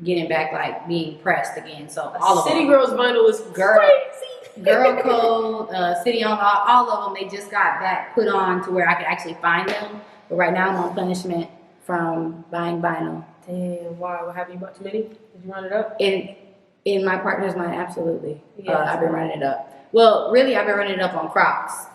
getting back, like being pressed again. So all of City them. Girls vinyl is crazy. Girl Code, City on Law, all of them, they just got back put on to where I could actually find them. But right now I'm on punishment from buying vinyl. Damn, why? What happened? You bought too many? Did you run it up? In my partner's mind, absolutely. Yeah. I've been running it up. Well, really, I've been running it up on Crocs.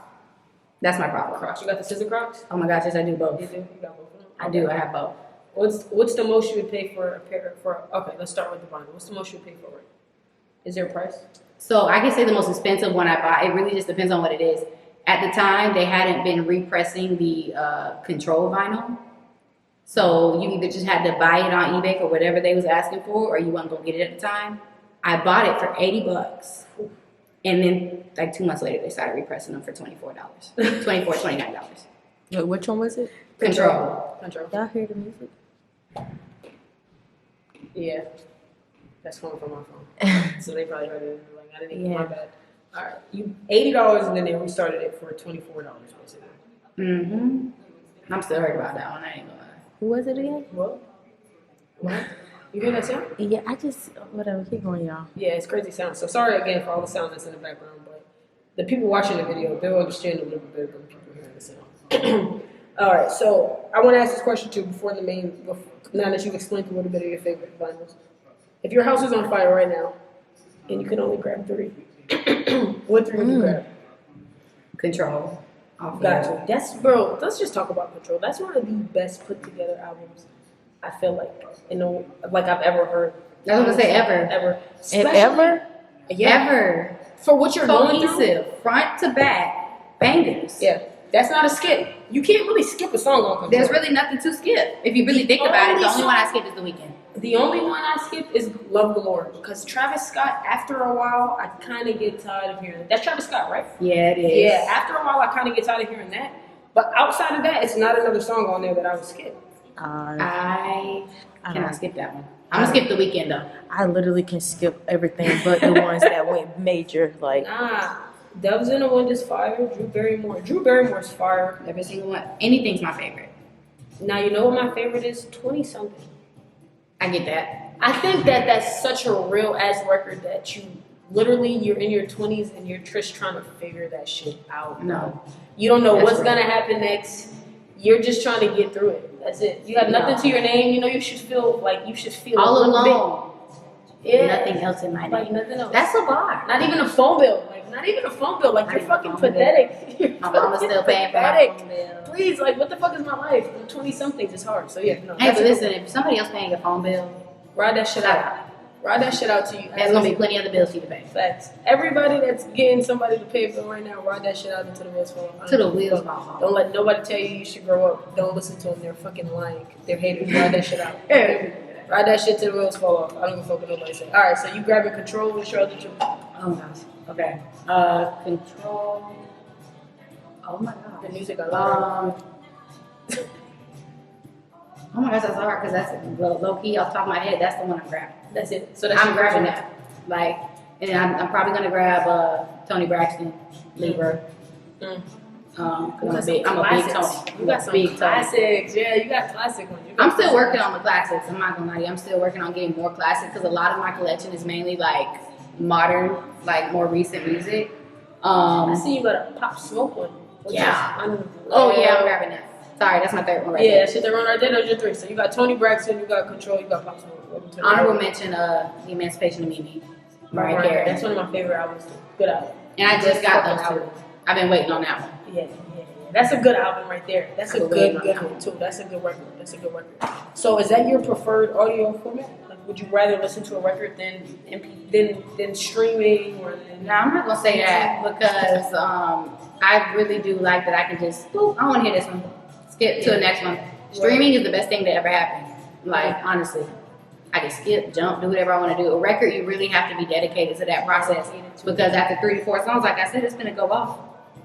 That's my problem. Crocs. You got the scissor Crocs? Oh my gosh, yes, I do both. You do? You got both of them? I do. I have both. What's the most you would pay for a pair for? Okay, let's start with the vinyl. What's the most you would pay for it? Is there a price? So I can say the most expensive one I bought. It really just depends on what it is. At the time, they hadn't been repressing the control vinyl. So you either just had to buy it on eBay for whatever they was asking for, or you wasn't gonna get it at the time. I bought it for $80, and then like 2 months later, they started repressing them for $24, $29. Wait, which one was it? Control. Y'all hear the music? Yeah, that's coming from my phone. So they probably heard it. Like I didn't even. Yeah. My bad. All right, you $80, and then they restarted it for $24 basically. Mm-hmm. I'm still hurt about that one. I ain't gonna lie. Who was it again? What? You hear that sound? Yeah, I just whatever. Keep going, y'all. Yeah, it's crazy sound. So sorry again for all the sound that's in the background, but the people watching the video, they'll understand a little bit better than people hearing the sound. All right, so I want to ask this question too before the main. Now that you've explained a little bit of your favorite vinyls, if your house is on fire right now and you could only grab 3, what 3 would you grab? Control. Gotcha. That's bro. Let's just talk about Control. That's one of the best put together albums. I feel like like I've ever heard. I was gonna say ever. Ever. Ever? Yeah. Ever. For what you're going through. Cohesive, front to back, bangers. Yeah. That's not a skip. You can't really skip a song on Control. There's really nothing to skip. If you really think about it, the only one I skip is The Weeknd. The only one I skip is Love Galore because Travis Scott, after a while, I kind of get tired of hearing it. That's Travis Scott, right? Yeah, it is. Yeah, after a while, I kind of get tired of hearing that. But outside of that, it's not another song on there that I would skip. I I cannot don't. skip that one. I'm gonna skip The Weeknd though. I literally can skip everything but the ones that went major. Like, Nah, Doves in the Wind is fire. Drew Barrymore's fire. Every single one. Anything's my favorite. Now, you know what my favorite is? 20-something. I get that. I think that's such a real ass record that you're in your 20s and you're just trying to figure that shit out. No. You don't know That's what's right. gonna happen next. You're just trying to get through it. That's it. You have nothing to your name. You know you should feel All a little alone. bit. Yeah. Nothing else in my Like name. nothing else. That's a bar. not even a phone bill. Like not even a phone bill. Like Not you're even a fucking phone bill. pathetic. You're My mama's fucking still paying for my pathetic. phone bill. Please, like what the fuck is my life? I'm 20-somethings. It's hard. So yeah, no. Hey, that's but a- listen, if somebody else paying your phone bill, ride that shit out. Ride that shit out to you. there's gonna be plenty of other bills for you to pay. Facts. Everybody that's getting somebody to pay a bill right now, ride that shit out until the wheels fall off. To the wheels fall off. Don't let nobody tell you should grow up. Don't listen to them. They're fucking lying. They're haters. Ride that shit out. Ride that shit till the wheels fall off. I don't give a fuck what nobody say. All right, so you grabbing Control with your other two. Oh gosh. Okay. Control. Oh my god. The music I love. Oh my gosh, that's hard because that's low key off the top of my head. That's the one I'm grabbing. That's it. So that's I'm your grabbing first that. Like, and I'm probably gonna grab Tony Braxton, Libra. one. 'Cause I'm a big Tony. You got some big Tony. classics. Yeah, you got classic ones. You got I'm still classic working ones. on the classics. I'm not gonna lie to you. I'm still working on getting more classics because a lot of my collection is mainly like modern, like more recent music. I see you got a Pop Smoke one. which Yeah. is unreal. Oh yeah, I'm grabbing that. Sorry, that's my third one right Yeah, there. that shit, they run right there. Those are your 3. So you got Tony Braxton, you got Control, you got Pop Smoke. Welcome to the Honorable world. mention, The Emancipation of Mimi. Mariah Mariah Carey. Carey. That's one of my favorite albums. Too. Good album. And I just got Fucking those album. two. I've been waiting on that one. Yeah. That's a good album right there. That's a Cool. good one too. That's a good record. So is that your preferred audio format? Like, would you rather listen to a record than streaming or than? No, I'm not gonna say that because I really do like that I can just, boop, I want to hear this one. Skip to the next one. Streaming is the best thing that ever happened. Like, honestly. I can skip, jump, do whatever I want to do. A record, you really have to be dedicated to that process because after 3 to 4 songs, like I said, it's gonna go off.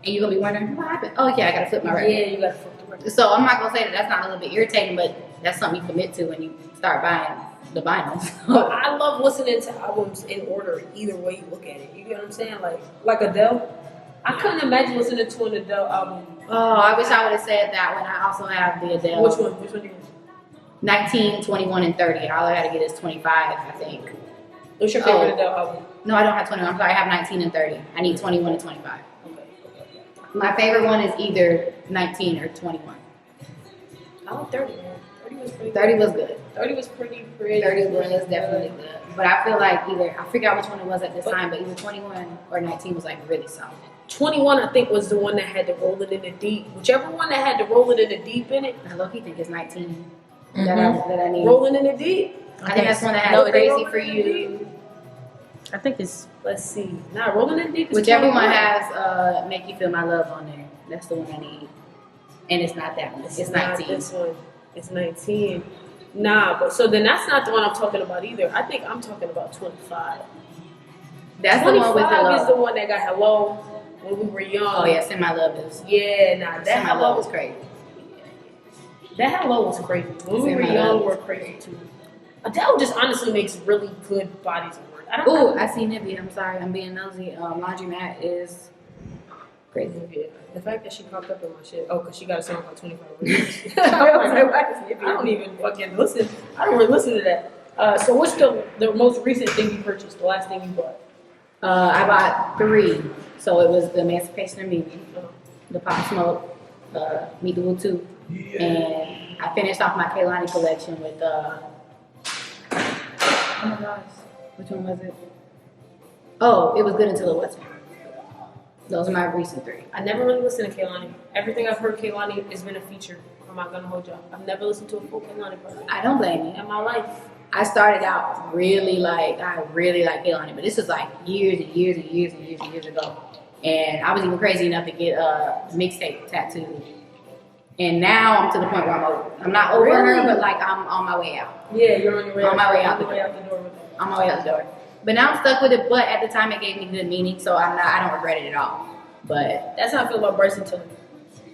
And you're gonna be wondering, what happened? Oh yeah, I gotta flip my record. Yeah, you got to flip the record. So I'm not gonna say that that's not a little bit irritating, but that's something you commit to when you start buying the vinyls. But I love listening to albums in order, either way you look at it. You get what I'm saying? Like Adele. I couldn't imagine listening to an Adele album. Oh, I wish I would have said that when I also have the Adele. Which one? Which one do you want? 19, 21, and 30. All I gotta get is 25, I think. What's your favorite Adele album? No, I don't have 21. I'm sorry, I have 19 and 30. I need 21 and 25. Okay. My favorite one is either 19 or 21. I like 30, man. 30 was pretty 30 good. was good. 30 was pretty 30 was definitely good. But I feel like I forgot which one it was at this time, but either 21 or 19 was like really solid. 21, I think, was the one that had the Rolling in the Deep. Whichever one that had the Rolling in the Deep in it. I low-key think it's 19 Mhm. that I need. Rolling in the Deep? I think that's one that No, has it Crazy is. For You. I think it's Let's see. Nah, Rolling in the Deep is Whichever 21. one has Make You Feel My Love on there. That's the one I need. And it's not that one. It's not 19. this one. It's 19. Nah, but so then that's not the one I'm talking about either. I think I'm talking about 25. That's the one with 25 is the Hello. one that got Hello when we were young. Oh yeah, Send My Love is. Yeah, nah, that Send My Love Hello was crazy. That Hello was crazy. When we Send were My young, Love. we were crazy too. Adele just honestly makes really good bodies of work. I don't Ooh, know. I see Nibby. I'm sorry, I'm being nosy. Laundromat is crazy. Yeah. The fact that she popped up in my shit. Oh, because she got a song called 25 Reasons. I was like, why is Nibby? I don't even fucking listen. I don't really listen to that. So what's the most recent thing you purchased? The last thing you bought? I bought 3. So it was the Emancipation of Mimi, the Pop Smoke, Meet the Woo 2, and I finished off my Kehlani collection with oh my gosh, which one was it? Oh, it was Good Until It Wasn't. Those are my recent 3. I never really listened to Kehlani. Everything I've heard Kehlani has been a feature. I'm not gonna hold y'all. I've never listened to a full Kehlani project I don't blame you. in my life. I started out I really like Kehlani, but this was like years and years and years and years and years ago. And I was even crazy enough to get a mixtape tattooed. And now I'm to the point where I'm over. I'm not over her, Really? but like I'm on my way out. Yeah, you're on your way On my way out the the way out the door with it. On my way out the door. But now I'm stuck with it. But at the time, it gave me good meaning, so I don't regret it at all. But That's how I feel about Bryson Tiller.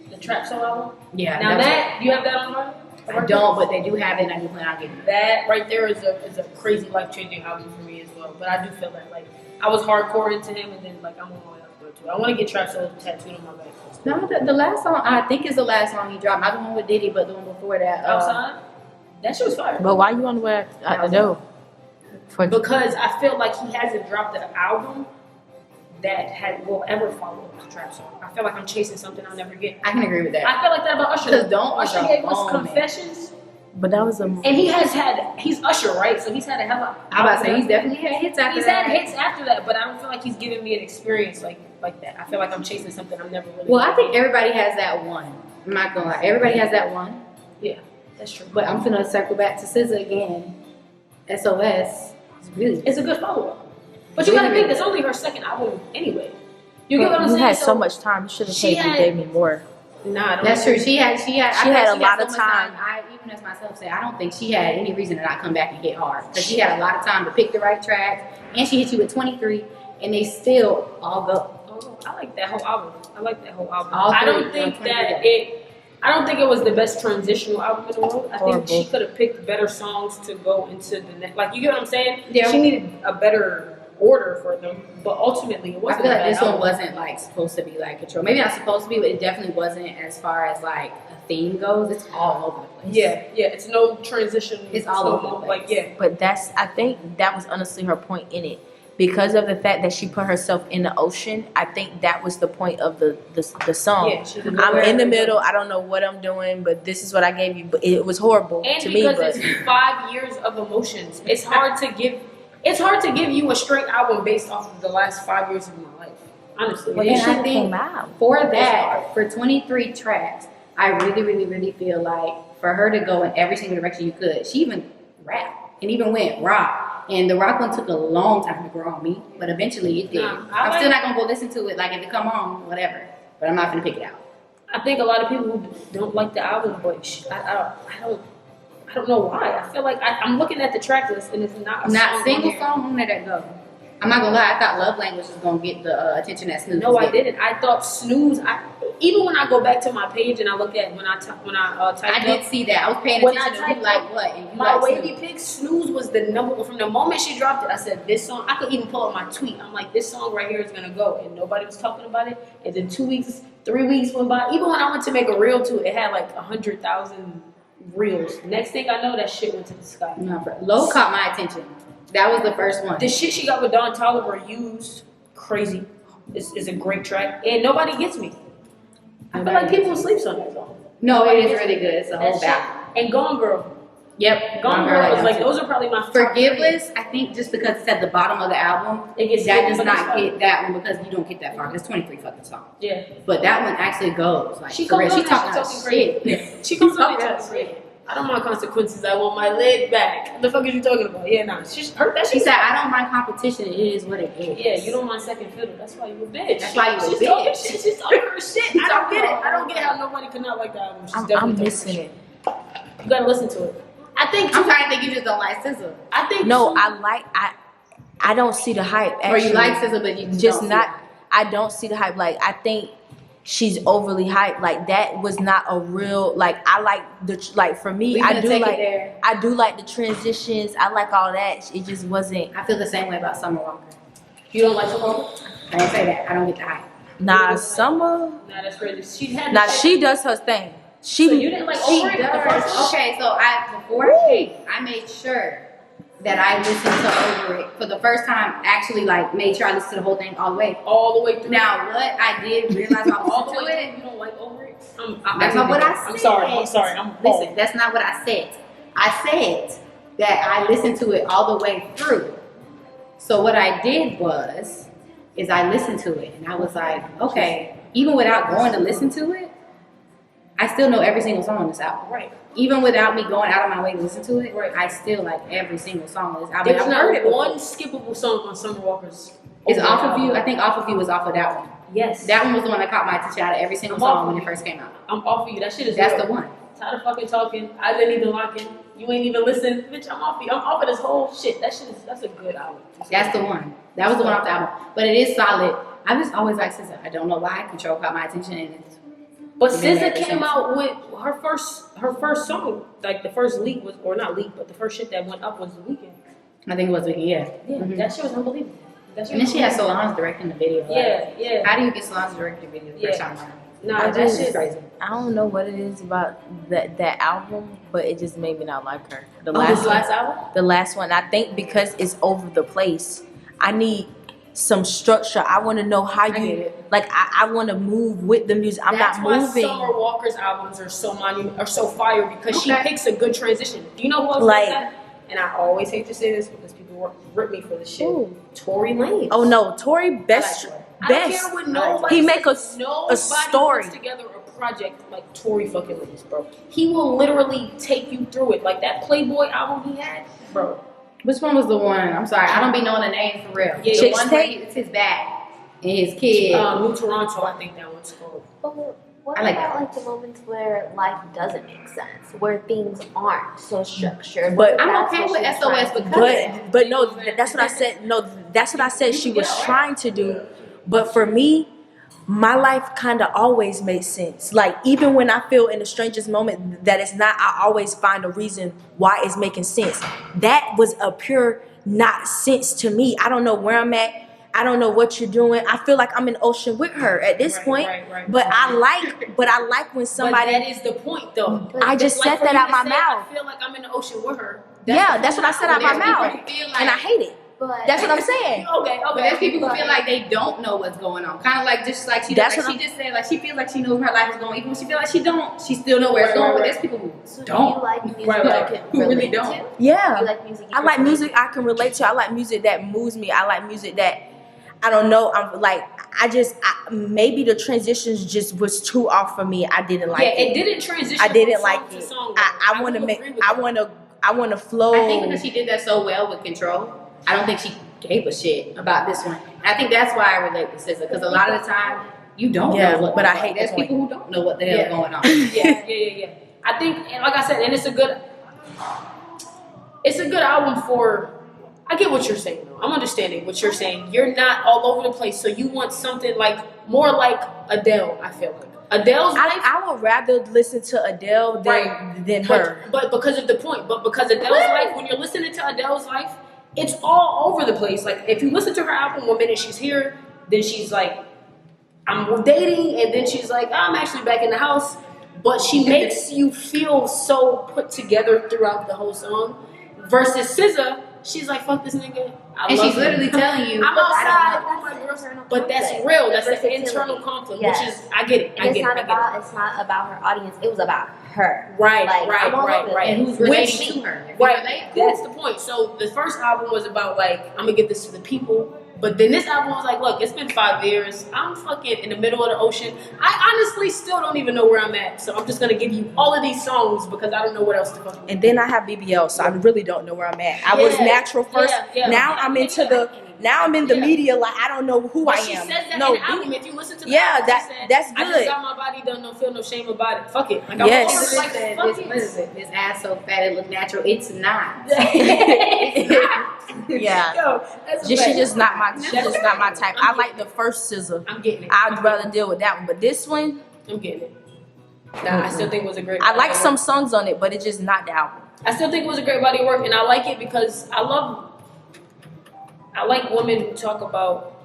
The Trap Soul album. yeah, Now that's- that, do you have that on vinyl? I don't, but they do have it, and I do plan on getting it. That right there is a crazy life-changing album for me as well. But I do feel that like I was hardcore into him, and then like I'm on my way out the door too. I want to get Trap Soul tattooed on my back. No, the last song I think is the last song he dropped. Not the one with Diddy, but the one before that. Outside, that shit was fire. But why you on the way out the door? For Because I feel like he hasn't dropped an album that will ever follow up to Trap Soul. I feel like I'm chasing something I'll never get. I can agree with that. I feel like that about Usher. 'Cause Don't Usher was a gave us bomb, man. Confessions, but that was a and he's Usher, right? So he's had a hell of. I'm about to say he's definitely had hits after He's that. had hits after that, but I don't feel like he's giving me an experience like that. I feel like I'm chasing something I'm never really. Well, I gonna think get. everybody has that one. I'm not gonna lie, everybody has that one. Yeah, that's true. But I'm gonna circle back to SZA again. SOS is really. It's a good follow up. But you gotta think, it's only her second album anyway. You get what I'm you saying? had so much time. You should have She gave me more. Nah, I don't That's know. true. She had. I She think had a lot so of much time. I even as myself say, I don't think she had any reason to not come back and hit hard because she had a lot of time to pick the right tracks, and she hit you with 23, and they still all go. Oh, I like that whole album. I like that whole album. All I three, don't think 23 that days. I don't think it was the best transitional album in the world. I think Horrible. she could have picked better songs to go into the next. Like, you get what I'm saying? Yeah. She needed a better order for them, but ultimately it I wasn't. feel a like bad this one album. wasn't like supposed to be like control. Maybe not supposed to be, but it definitely wasn't as far as like a theme goes. It's all over the place. Yeah, it's no transition. It's all no over the mo- place. Like, yeah. But I think that was honestly her point in it. Because of the fact that she put herself in the ocean, I think that was the point of the song. Yeah, she did I'm in the whatever. middle. I don't know what I'm doing, but this is what I gave you. But it was horrible And to me. because But it's 5 years of emotions, it's hard to give. It's hard to give you a straight album based off of the last 5 years of my life. Honestly, Well, And it I should've think came out. for that, for 23 tracks, I really, really, really feel like for her to go in every single direction you could, she even rapped and even went rock. And the rock one took a long time to grow on me, but eventually it did. Nah, I'm still not gonna go listen to it. Like if it come on, whatever. But I'm not gonna pick it out. I think a lot of people who don't like the album, but I don't know why. I feel like I'm looking at the track list and it's not a Not song single on song on there that go. I'm not gonna lie, I thought Love Language was gonna get the attention that Snooze. No, I didn't. I thought Snooze. Even when I go back to my page and I look at when I typed I did see that. I was paying when attention I to who typed like what. And you my like wavy Snooze. pick, Snooze was the number one. From the moment she dropped it, I said, this song, I could even pull up my tweet. I'm like, this song right here is going to go. And nobody was talking about it. And then 2 weeks, 3 weeks went by. Even when I went to make a reel to it, it had like 100,000 reels. Next thing I know, that shit went to the sky. No, Low caught my attention. That was the first one. The shit she got with Don Toliver, Used, crazy. Is a great track. And Nobody Gets Me. I feel like people sleep on that song. No, it is really good. It's a whole That battle. shit. And Gone Girl. Yep. Gone Girl is like, those are probably my top Forgiveless, I think just because it's at the bottom of the album, It gets that hit, does but not it's fine. get that one because you don't get that far. It's 23 fucking songs. Yeah. But that one actually goes. Like, She for real. comes on She there, talking she her talking shit. crazy. She comes on there talking talking crazy. I don't mind consequences. I want my leg back. What the fuck are you talking about? Yeah, nah. She heard that. She said, I don't mind competition. It is what it is. Yeah, you don't mind second fiddle. That's why you a bitch. That's why you a She's bitch. talking shit. She's talking her shit. I don't talking get it. her I don't get how nobody could not like the album. She's I'm definitely missing talking it. her shit. You gotta listen to it. I think. I'm trying to think you just don't like SZA. I think. No, I don't see the hype. Or you Actually. like SZA, but you just don't not. I don't see the hype. Like I think she's overly hyped. Like that was not a real. Like I like the like for me. I do like the transitions. I like all that. It just wasn't. I feel the same way about Summer Walker. You don't like Summer Walker? I didn't say that. I don't get the hype. Nah, Summer. Nah, that's crazy. She had. Nah, she does her thing. She. So you didn't like She Over It? The first does. one? Okay, so before I came, I made sure that I listened to Over It for the first time. Actually, like made sure I listened to the whole thing all the way. All the way through. Now, what I did realize I all the listened way to through. it. You don't like Over It? That's not what I said. I'm sorry. I'm sorry. Listen, that's not what I said. I said that I listened to it all the way through. So what I did is I listened to it and I was like, okay, even without going to listen to it, I still know every single song on this album. Right. Even without me going out of my way to listen to it, Right. I still like every single song on this album. There's I've heard it not before. one skippable song on Summer Walker's. It's overall Off of You. album. I think Off of You was off of that one. Yes. That one was the one that caught my attention out of every single I'm off song of when it you. first came out. I'm off of you. That shit is That's real. the one. Tired of fucking talking. I didn't even lock in. You ain't even listen. Bitch, I'm off of you. I'm off of this whole shit. That's a good album. That's the one. That was the one off the album. But it is solid. I just always like SZA. I don't know why. Control caught my attention and it's But It's been there SZA ever came since. out with her first song. Like the first leak was, or not leak, but the first shit that went up was The Weeknd. I think it was Vicky, yeah. Yeah, Mhm. that shit was unbelievable. That shit And then was she had unbelievable. Solange directing the video. Like, Yeah. how do you get Solange directing the video the first Yeah. time around? Nah, I that just- shit crazy. I don't know what it is about that album, but it just made me not like her. The Oh, last this one. last album? The last one. I think because it's over the place. I need some structure. I want to know how get you it. like. I want to move with the music. I'm That's not why moving. Summer Walker's albums are so fire because she Okay. picks a good transition. Do you know who else Like- like that? And I always hate to say this because people rip me for this shit. Who? Tory Lanez. Oh no, Tory best. I don't Best. care what nobody He make says. Nobody story. puts together a project like Tory fucking Lanez, bro. He will literally take you through it. Like that Playboy album he had, bro. Which one was the one? I'm sorry, I don't be knowing the name for real. Yeah, the Chicks one where Tape? it's his bag and his kid. New Toronto, I think that one's called. But what I like about that. like the moments where life doesn't make sense, where things aren't so structured? But- I'm That's okay what with she's SOS trying to because- do. But no, that's what I said. No, that's what I said she was trying to do. But for me, my life kind of always made sense. Like even when I feel in the strangest moment that it's not, I always find a reason why it's making sense. That was a pure not sense to me. I don't know where I'm at. I don't know what you're doing. I feel like I'm in the ocean with her at this Right, point. right. But I like when But somebody. that is the point, though. I just Like, said for that you out to my say, mouth. I feel like I'm in the ocean with her. Yeah, that's what I said out my There's people mouth, who feel like- and I hate it. But That's what I'm saying. Okay. But there's people who feel like they don't know what's going on. Kind of like just like she That's does. Like what she just said, like she feels like she knows where her life is going. Even when she feels like she don't, she still know where it's Right, going. right, But right. there's people who so don't. do you like music Right, that right. you Who can really relate don't. to? Yeah. You like music you I can like relate music I can relate to. I like music that moves me. I like music that I don't know. I'm like maybe the transitions just was too off for me. I didn't like Yeah, it. it didn't transition. I didn't from like song to it. song, I want to do make. agree with I that. want to flow. I think because she did that so well with Control, I don't think she gave a shit about this one. And I think that's why I relate to SZA because a lot of the time you don't Yeah, know what. but I the hate fuck. There's the point. people who don't know what the hell Yeah. is going on. Yeah. I think, and like I said, and it's a good album for. I get what you're saying though. I'm understanding what you're saying. You're not all over the place, so you want something like more like Adele. I feel like Adele's life. I would rather listen to Adele than her. But because of the point. But because Adele's life, when you're listening to Adele's life, it's all over the place. Like if you listen to her album, one minute she's here, then she's like, I'm dating, and then she's like, I'm actually back in the house. But she makes you feel so put together throughout the whole song. Versus SZA, she's like, fuck this nigga. And she's literally telling you, I'm outside with my girl. But that's real. That's the internal conflict, which is, I get it. It's not about her audience. It was about her. Right. And who's relating to her. Right. That's the point. So the first album was about like, I'm gonna get this to the people. But then this album was like, look, it's been 5 years. I'm fucking in the middle of the ocean. I honestly still don't even know where I'm at. So I'm just gonna give you all of these songs because I don't know what else to fucking do. And then I have BBL, so I really don't know where I'm at. I was natural first. Now I'm into the. Now I'm in the media, like I don't know who I am. She says that in the album. If you listen to the album, that's good. I just got my body done, don't feel no shame about it. Fuck it. Like, yes. This ass so fat it look natural. It's not. It's not. Yeah. Yo, she's just not my type. I like the first SZA. I'm getting it. I'd rather deal with that one, but this one, I'm getting it. Nah, I still think it was a great. I like some songs on it, but it's just not the album. I still think it was a great body of work, and I like it because I like women who talk about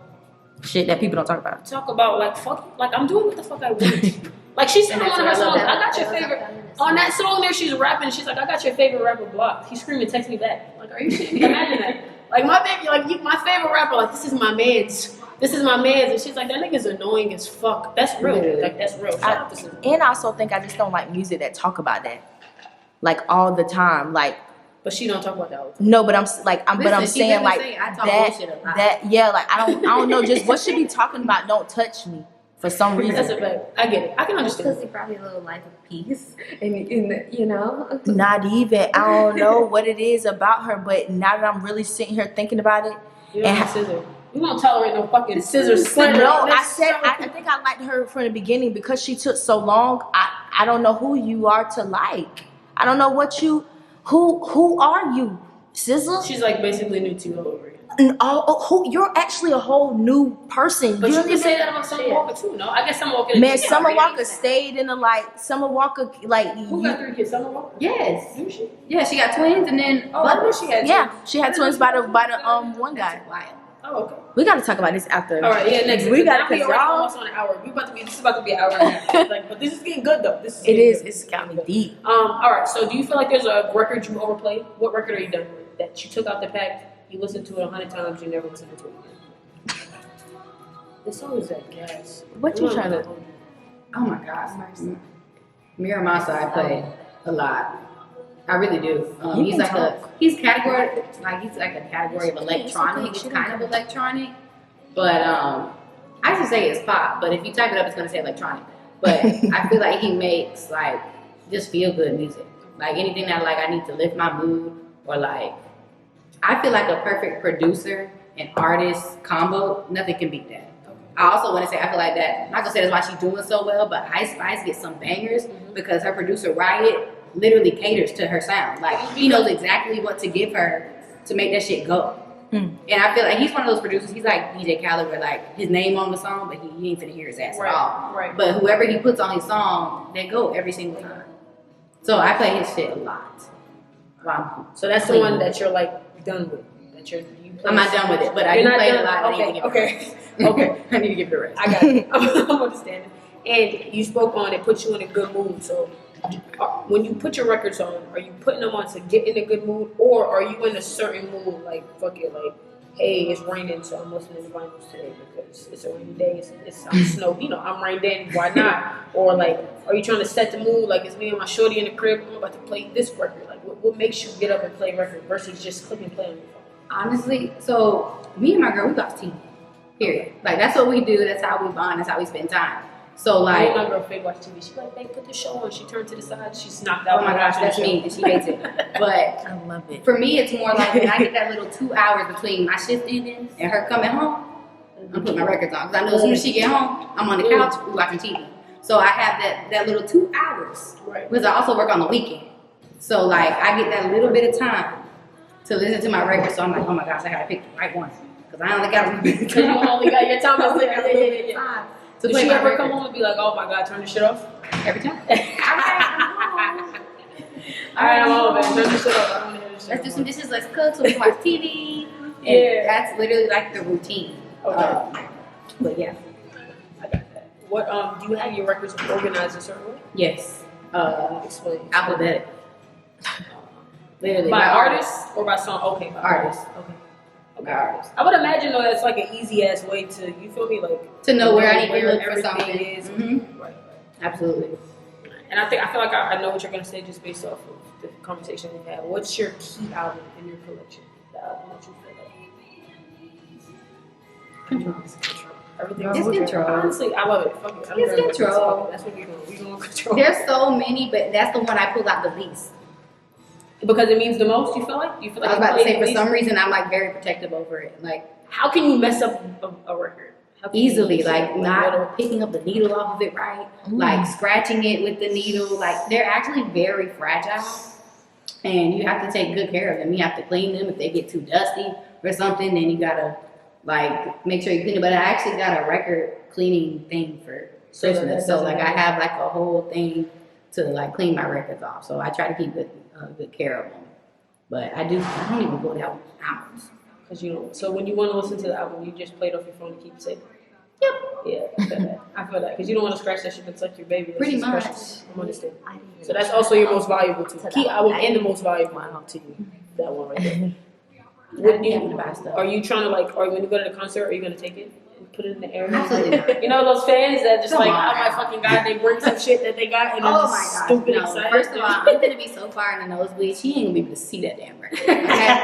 shit that people don't talk about. Talk about like fuck, like I'm doing what the fuck I want. Like she said on one of her songs, I got your favorite. On that song there, she's rapping. She's like, I got your favorite rapper blocked. He's screaming, text me back. Like, are you shitting me? Imagine that. Like my baby, like my favorite rapper. Like this is my man's. This is my man's, and she's like, that nigga's annoying as fuck. That's real. Like that's real. And I also think I just don't like music that talk about that, like all the time, like. But she don't talk about that all the time. No, but I'm saying like that yeah, like I don't know, just what she be talking about don't touch me for some reason. That's a fact. I get it. I can understand. Because he probably a little life of peace, and you know. Not even. I don't know what it is about her, but now that I'm really sitting here thinking about it, you don't have scissor. You won't tolerate no fucking scissors. No, I think I liked her from the beginning because she took so long. I don't know who you are to like. I don't know what you. Who are you, SZA? She's like basically new to you all over again. You're actually a whole new person. But you can say that about Summer Walker too, no? I guess Summer Walker. Man, Summer Walker stayed in the like. Summer Walker like. Who got 3 kids? Summer Walker. Yes. Didn't she? Yeah, she got twins, and then she had. Yeah, she had twins by the one guy. Oh, okay. We got to talk about this after. All right, yeah, next. We got to, because y'all almost on an hour. This is about to be an hour and a half. Like, but this is getting good though. It's got me deep. All right. So, do you feel like there's a record you overplayed? What record are you done with that you took out the pack? You listened to it 100 times. You never listened to it again. This song is that gas. What you trying to? Oh my gosh, Mirror Masa, I play a lot. I really do. He's like a category of electronic. It's kind of electronic, but I should say it's pop. But if you type it up, it's gonna say electronic. But I feel like he makes like just feel good music. Like anything that like I need to lift my mood or like I feel like a perfect producer and artist combo. Nothing can beat that. I also want to say I feel like that. I'm not gonna say that's why she's doing so well, but Ice Spice gets some bangers because her producer Riot literally caters to her sound. Like he knows exactly what to give her to make that shit go. And I feel like he's one of those producers. He's like DJ Khaled, where like his name on the song, but he ain't finna hear his ass at all. Right. But whoever he puts on his song, they go every single time. So I play his shit a lot. Wow. So that's the one that you're like done with. I'm not done with it, but I do play it a lot. Okay. I need to give it a rest. I got it. I'm understanding. And you spoke on it, put you in a good mood. So when you put your records on, are you putting them on to get in a good mood, or are you in a certain mood? Like fuck it, like hey, it's raining, so I'm listening to vinyls today because it's a rainy day. I'm snow. You know, I'm rained in. Why not? Or like, are you trying to set the mood? Like it's me and my shorty in the crib. I'm about to play this record. Like what makes you get up and play a record versus just click and play on your phone? Honestly, so me and my girl, we watch TV. Period. Like that's what we do. That's how we bond. That's how we spend time. So like, my girl Faye watch TV. She like, babe, put the show on. She turned to the side. She's knocked out. Oh my gosh, that's me. She hates it. But I love it. For me, it's more like when I get that little 2 hours between my shift ending and her coming home. I'm putting my records on because I know as soon as she get home, I'm on the couch watching TV. So I have that little 2 hours. Right. Because I also work on the weekend. So like I get that little bit of time to listen to my record. So I'm like, oh my gosh, I gotta pick the right one because I only got Because you only got your time. time. Did she ever come home and be like, oh my god, turn the shit off? Every time. Alright, I'm home, man. Turn the shit off. I don't hear this shit. Let's do some dishes, let's cook, so we can watch TV. And Yeah. that's literally like the routine. Okay. But yeah. I got that. What do you have your records organized a certain way? Yes. Explain. Alphabetic. Literally. By artist or by song? Okay, by Artist. Okay. Okay. Artist. I would imagine though that's like an easy ass way to, you feel me, like To know where I need to where look for everything something. is. Mhm. Right. Absolutely. And I feel like I know what you're gonna say just based off of the conversation we've had. What's your key album in your collection? The album that you feel like Control. everything. It's Control. Honestly, I love it. Fuck it. It's Control. That's what we're doing. We're doing Control. There's so many, but that's the one I pull out the least. Because it means the most. You feel like? You feel like I was you about to play say, the for some least? reason, I'm like very protective over it. Like, How can you mess up a record? How can you easily, mess like up a not little- picking up the needle off of it right, like scratching it with the needle. Like, they're actually very fragile, and you have to take good care of them. You have to clean them. If they get too dusty or something, then you gotta like make sure you clean it. But I actually got a record cleaning thing for So that Christmas, so doesn't like I happen. have like a whole thing to like clean my records off. So I try to keep good care of them. But I don't even pull out albums. Cause you don't. So when you want to listen to the album, you just play it off your phone to keep it safe. Yep. Yeah, I feel that. I feel that. Cause you don't want to scratch that shit that's like your baby. That's Pretty just much. precious. I'm understanding. I didn't So that's also your most valuable too. To Key that album one. and the most valuable to you. That one right there. I Would didn't have to you? buy stuff. Are you trying to like? Or when you go to the concert, are you gonna take it and put it in the air? Absolutely not. You know those fans that just Come like, on. oh my fucking god, they bring some shit that they got and they're Oh just my gosh, stupid no. excited. First of all, I'm gonna be so far in the nosebleed, she ain't gonna be able to see that damn record. Okay?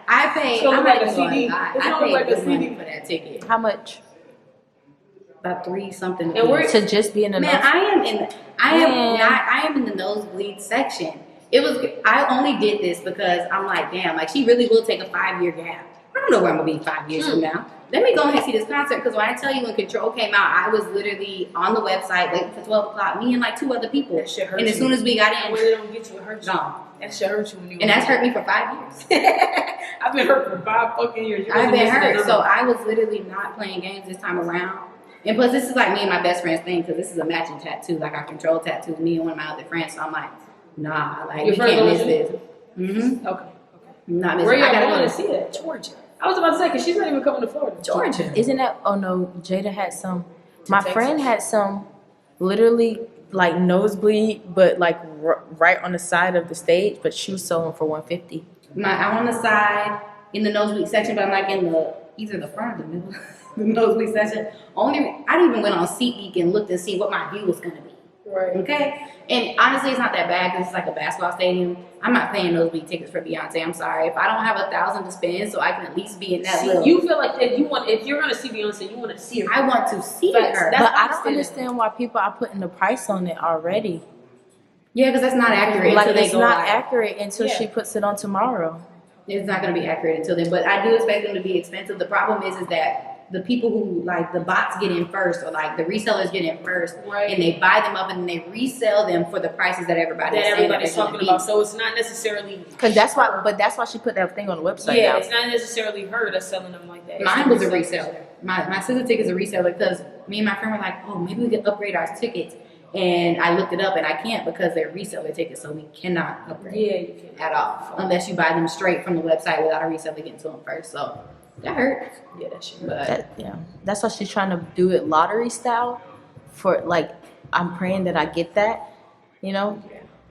I paid, So I'm like not a even gonna CD. lie, It's I not paid like a good money CD. for that ticket. How much About $3 something. And we're- to just be in the Man, nose? I am in the nosebleed section. I only did this because I'm like, damn, like she really will take a 5-year gap. I don't know where I'm gonna be 5 years from now. Let me go ahead and see this concert, because when I tell you when Control came out, I was literally on the website waiting for 12 o'clock, me and like 2 other people. That shit hurts And as you. soon as we got And in, when they don't get you, it hurts you. gone. That shit hurts you when you. And that's hurt me for 5 years. I've been hurt for 5 fucking years. You I've wasn't been listening to hurt, none so of it. I was literally not playing games this time around. And plus, this is like me and my best friend's thing, because this is a matching tattoo, like our Control tattoo, me and one of my other friends. So I'm like, nah, like Your we friend can't miss goes this. Mm-hmm. Okay. Not missing. Where I y'all gotta going go to see that? Georgia. I was about to say, because she's not even coming to Florida. Georgia. Isn't that? Oh no, Jada had some. My Texas. friend had some, literally like nosebleed, but like right on the side of the stage. But she was selling for $150. I'm on the side in the nosebleed section, but I'm like in the either the front or the middle, the nosebleed section. I didn't even went on SeatGeek and looked to see what my view was gonna be. Right. Okay, and honestly, it's not that bad because it's like a basketball stadium. I'm not paying nosebleed tickets for Beyonce. I'm sorry. If I don't have $1,000 to spend, so I can at least be in that See, little. you feel like if you're gonna see Beyonce, you want to see her. I want to see Facts. her. That's But I don't understandable. understand why people are putting the price on it already. Yeah, because that's not accurate Like until they it's go not live. accurate until Yeah. she puts it on tomorrow. It's not going to be accurate until then, but I do expect them to be expensive. The problem is that the people who like the bots get in first, or like the resellers get in first, Right. and they buy them up and then they resell them for the prices that everybody's saying everybody's they're talking gonna about. So it's not necessarily. Cause that's why, but that's why she put that thing on the website. Yeah, now. it's not necessarily her that's selling them like that. It's Mine the was a resellers. reseller. My sister ticket's a reseller because me and my friend were like, oh, maybe we could upgrade our tickets. And I looked it up and I can't because they're reseller tickets, so we cannot upgrade Yeah, you can. at all unless you buy them straight from the website without a reseller getting to them first. So that hurts. Yeah, that shit. But That's why she's trying to do it lottery style. For like, I'm praying that I get that, you know,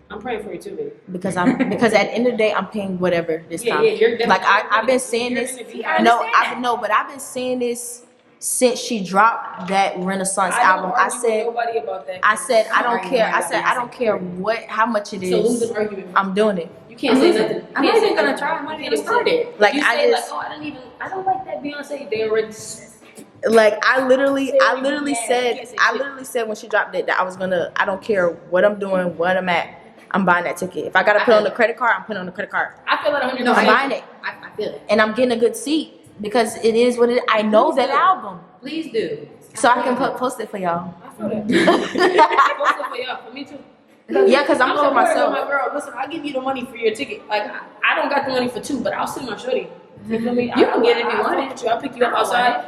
I'm praying for you too, baby. because at the end of the day, I'm paying whatever this Yeah, time. yeah, you're definitely. Like I've been saying this. But I've been saying this since she dropped that Renaissance album. I said, nobody about that. I don't Sorry, care. you I said, I don't care how much it So lose is. an argument. I'm doing it. You can't say nothing. I'm not even gonna try. I'm not even gonna start it. Like you I say just, like, oh, I don't like that Beyonce. They already. like I literally Yeah, you said, can't say I shit. literally said when she dropped it that I was gonna. I don't care what I'm doing, what I'm at. I'm buying that ticket. If I gotta put on the credit card, I'm putting on the credit card, I feel like 100%. No, I'm buying it, I feel it. and I'm getting a good seat because it is what it. I know that album, Please do. so I can post it for y'all. I feel that. Post it for y'all. For me too. Yeah, because I'm going supporting myself. my girl. Listen, I'll give you the money for your ticket. Like, I don't got the money for 2, but I'll send my shorty. You feel me? You can get it if you want it. I'll pick you up outside.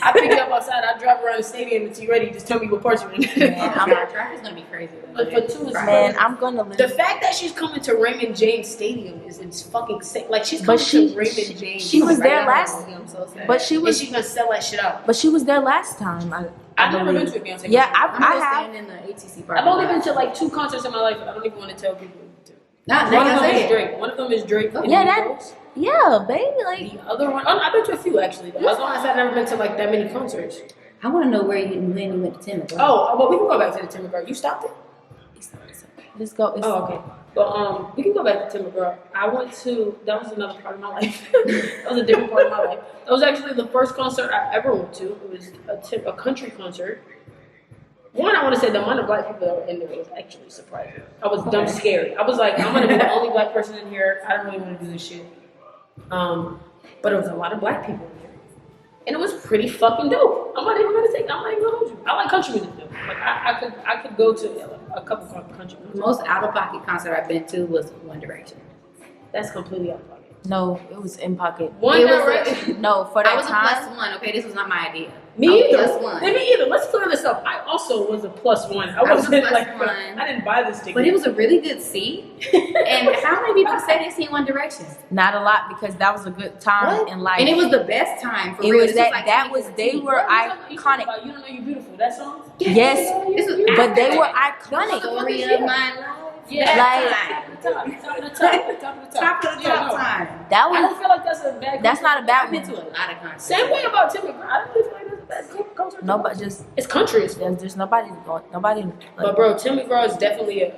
I pick you up outside. I drive around the stadium until you're ready. Just tell me what part you're in. Traffic's gonna be crazy. But for 2 is Man, I'm gonna live. the fact that she's coming to Raymond James Stadium is fucking sick. Like, she's coming to Raymond James. She was there last. I'm so sad. But she And was. she's gonna sell that shit out. But she was there last time. I've never been believe. to a Beyonce concert. Yeah, I'm I still have. standing in the ATC park. I've only been to like 2 concerts in my life. I don't even want to tell people. Not One of them say is it. Drake. One of them is Drake. and Yeah, Migos. Yeah, baby, like. The other one, I've been to a few actually. But as long as I've never been to like that many concerts. I want to know when you went to Tim. Oh, well, we can go back to the Tim McGraw. You stopped it? Let's go. Oh, okay. Well, we can go back to Tim McGraw. I went to, that was another part of my life. That was a different part of my life. That was actually the first concert I ever went to. It was a country concert. One, I want to say the amount of black people that were in there was actually surprising. I was dumb scared. I was like, I'm going to be the only black person in here. I don't really want to do this shit. But it was a lot of black people in there. And it was pretty fucking dope. I'm not even going to hold you. I like country music though. Like, I could go to a couple country The music. most out of pocket concert I've been to was One Direction. That's completely out of pocket. No, it was in pocket. One It was Direction. No, for I that was a time. +1. Okay, this was not my idea. Me I was either. +1. Me either. Let's clear this up. I also was a +1. I was a wasn't like +1. I didn't buy this ticket. But it was a really good seat. And how many people say they seen One Direction? Not a lot because that was a good time in life. And it was the best time for It real. was This that like that was they 2015. were What are you talking iconic. about? You don't know you're beautiful. That song? Yes, This was but they after were that. iconic. Story of my life. Yeah. Like- Top of the top. Top of the top time. That I was don't feel like that's a bad. that's not a I've bad been to one. a lot of concerts. Same way about Tim McGraw. I don't really feel like that's a bad concert. No, but just It's country as fuck. there's nobody going. Nobody. But Like, bro, Tim McGraw is definitely a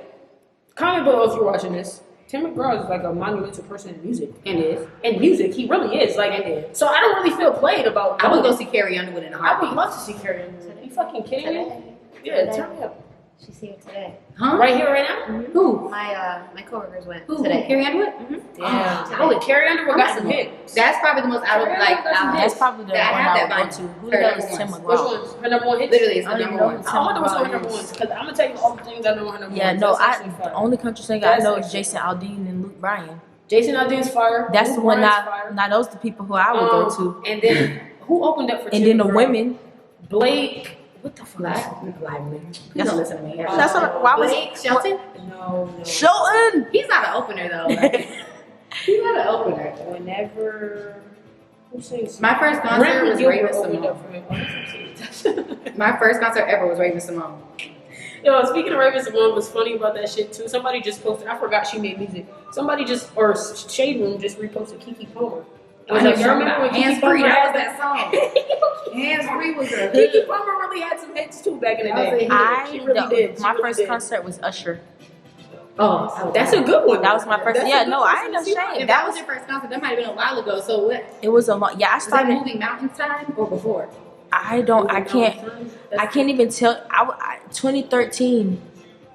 comment below if you're watching this. Tim McGraw is like a monumental person in music. And is. In music, he really is. Like, so I don't really feel played about. I would go see Carrie Underwood in a I would heartbeat. love to see Carrie Underwood. Are you fucking kidding me? Today. Yeah, turn me up. She's here today. Huh? Right here, right now. Who? My coworkers went Who? today. Carrie Underwood? Damn. Today. Holy, Carrie Underwood got some hits. That's probably the most out of like. that's probably the one I have I would that go vinyl. to. Who the Her hell number is Tim ones. Which McGraw? ones? Her number one hits? Literally, it's I the don't number even one. know I wonder what's on her McGraw number is. ones because I'm gonna tell you all the things I know her number Yeah, ones. no, That's actually the fire. only country singer I That's know is actually Jason Aldean and Luke Bryan. Jason Aldean's fire. That's the Luke one. Bryan's Now, fire. now those the people who I would go to. And then who opened up for And Tim then the McGraw? women. Blake. What the fuck? Lively. Please don't listen to me. That's what. Why was Blake Shelton? No. Shelton? He's not an opener though. He's not an opener. Whenever. Who sings? My first concert Brandon was Gilbert Raven opened up Simone. for him. My first concert ever was Raven Simone. Yo, speaking of Raven Simone, was funny about that shit too. Somebody just posted. I forgot she made music. Somebody just or Shade Room just reposted Kiki Palmer. And was like, you remember when Kiki Hands Palmer Free? That had was that song. Hands Free was a Kiki hit. Palmer really had some hits too back in the That was day. a hit. She really did. She My really first did. concert was Usher. Oh, That's a good one. That was my first. That's a Yeah, good no, one. I ain't ashamed. If that was your first concert, that might have been a while ago. So what? It was a long. Yeah, I Was that started. Moving Mountains time or before? I don't. I can't. I can't even tell. 2013.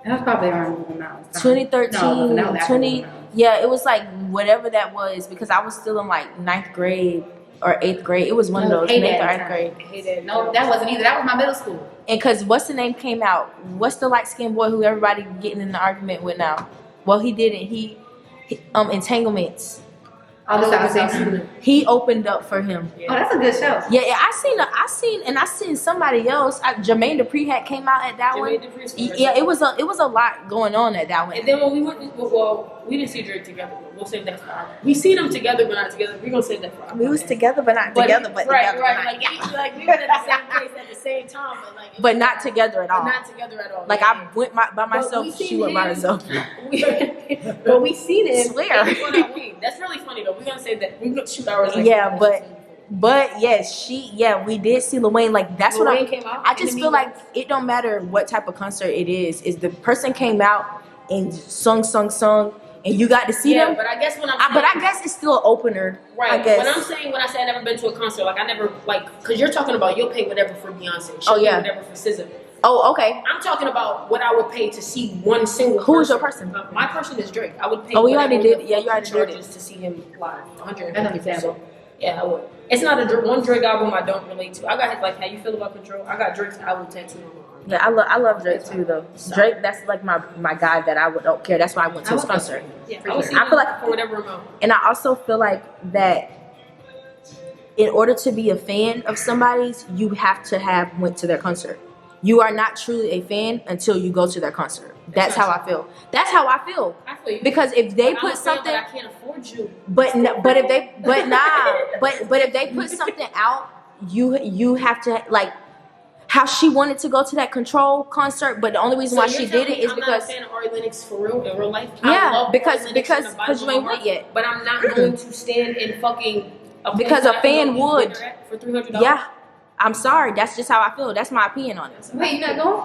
That was probably around Moving Mountains time. 2013. No, that was after 20. Moving Mountains. Yeah, it was like whatever that was because I was still in like 9th grade or 8th grade. It was one of those, Hey 9th or Dad 8th time. grade. No, that wasn't either. That was my middle school. And because what's the name came out? What's the light skinned boy who everybody getting in an argument with now? Well, he didn't. He Entanglements. All the time. He opened up for him. Oh, that's a good show. Yeah, I seen somebody else. Jermaine Dupri had came out at that one. Yeah, it was a lot going on at that one. And then when we went, we didn't see Drake together. But we'll save that for our. We seen them together, but not together. We're gonna save that for our. We was podcast. together, but not together. But right, together, right. but Like we were at the same place at the same time, but like. but not together at But all. not together at all. Like I went by myself. we She seen went by him. herself. But we seen it. Swear. That's really funny though. We're gonna say that. We're gonna shoot ours. Like Yeah, but yes, we did see Lil Wayne. Like that's what Wayne came out. I just feel like it don't matter what type of concert it is. Is the person came out and sung, and you got to see them. But I guess when But I guess it's still an opener. right. I guess. When I say I never been to a concert, like I never because you're talking about you'll pay whatever for Beyonce. She'll pay whatever for SZA. Oh, okay. I'm talking about what I would pay to see one single. Who is your person? My person is Drake. I would pay. Oh, you whatever already did. the Yeah, you fucking already did it. charges to see him live. 150%. That's understandable. Yeah, I would. It's not one Drake album I don't relate to. I got like how you feel about Control. I got Drake's album tattooed on my arm. Yeah, I love Drake too though. Drake, that's like my guy that I don't care. That's why I went to his concert. Yeah, For I was sure. I feel like for whatever amount. And I also feel like that in order to be a fan of somebody's, you have to have went to their concert. You are not truly a fan until you go to their concert. That's how I feel. That's how I feel. I feel you. Because if they But put I'm a fan, something, but I can't afford you. but if they put something out, you have to like how she wanted to go to that Control concert, but the only reason why she did it is I'm because not a fan of Ari Lennox for real in real life. Yeah, I love because- Ari Lennox because- from the bottom because you of my ain't went heart, yet. But I'm not going to stand in fucking Because a fan would. for $300. yeah, I'm sorry. That's just how I feel. That's my opinion on it. Wait, you not going?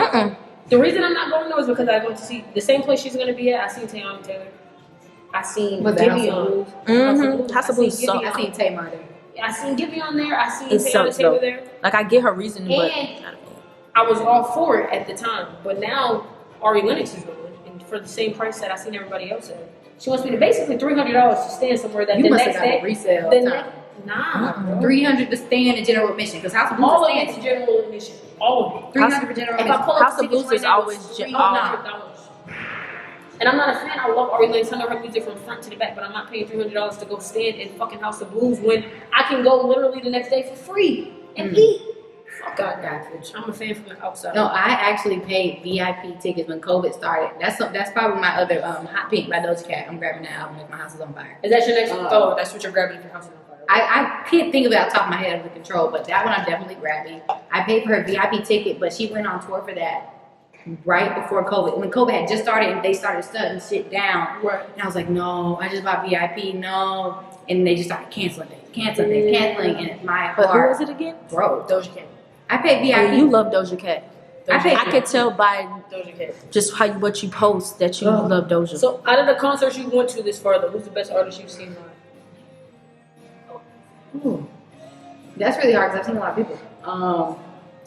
Mm-mm. The reason I'm not going though is because I went to see the same place she's gonna be at. I seen Teyana Taylor. I seen Was it House of Giveon. Blues? Mhm. House of I seen Blues sucks. Giveon. I seen Tamar there. I seen Giveon there. I seen It Teyana sucks, Taylor though. there. Like I get her reason, but And I was all for it at the time, but now Ari Lennox is going, and for the same price that I seen everybody else at. She wants me to basically $300 to stand somewhere that You the must next have got day. a resale The time. next, nah, 300 to stand in general admission because House of Blues all is of it's standing. general admission. All of it. 300 for general If I admission. pull up House the of Blues tickets is right now, always it's ge- $300. And I'm not a fan. I love Ari Lennox. I know her music from front to the back, but I'm not paying $300 to go stand in fucking House of Blues when I can go literally the next day for free and eat. Fuck out that bitch. I'm a fan from the outside. No, I actually paid VIP tickets when COVID started. That's probably my other Hot Pink by Doja Cat. I'm grabbing that album if my house is on fire. Is that your next? Oh, that's what you're grabbing for House of Fire. I can't think of it off the top of my head under control, but that one I'm definitely grabbing. I paid for her VIP ticket, but she went on tour for that right before COVID. When COVID had just started and they started shutting shit down. Right. And I was like, no, I just bought VIP, no. And they just started canceling things, canceling, and my but who heart was it again? broke. Doja Cat. I paid VIP. Oh, you love Doja Cat. I paid I could tell by Doja Cat. just how what you post that you Oh. love Doja. So, out of the concerts you went to this far, though, who's the best artist you've seen live? Ooh. That's really hard because I've seen a lot of people.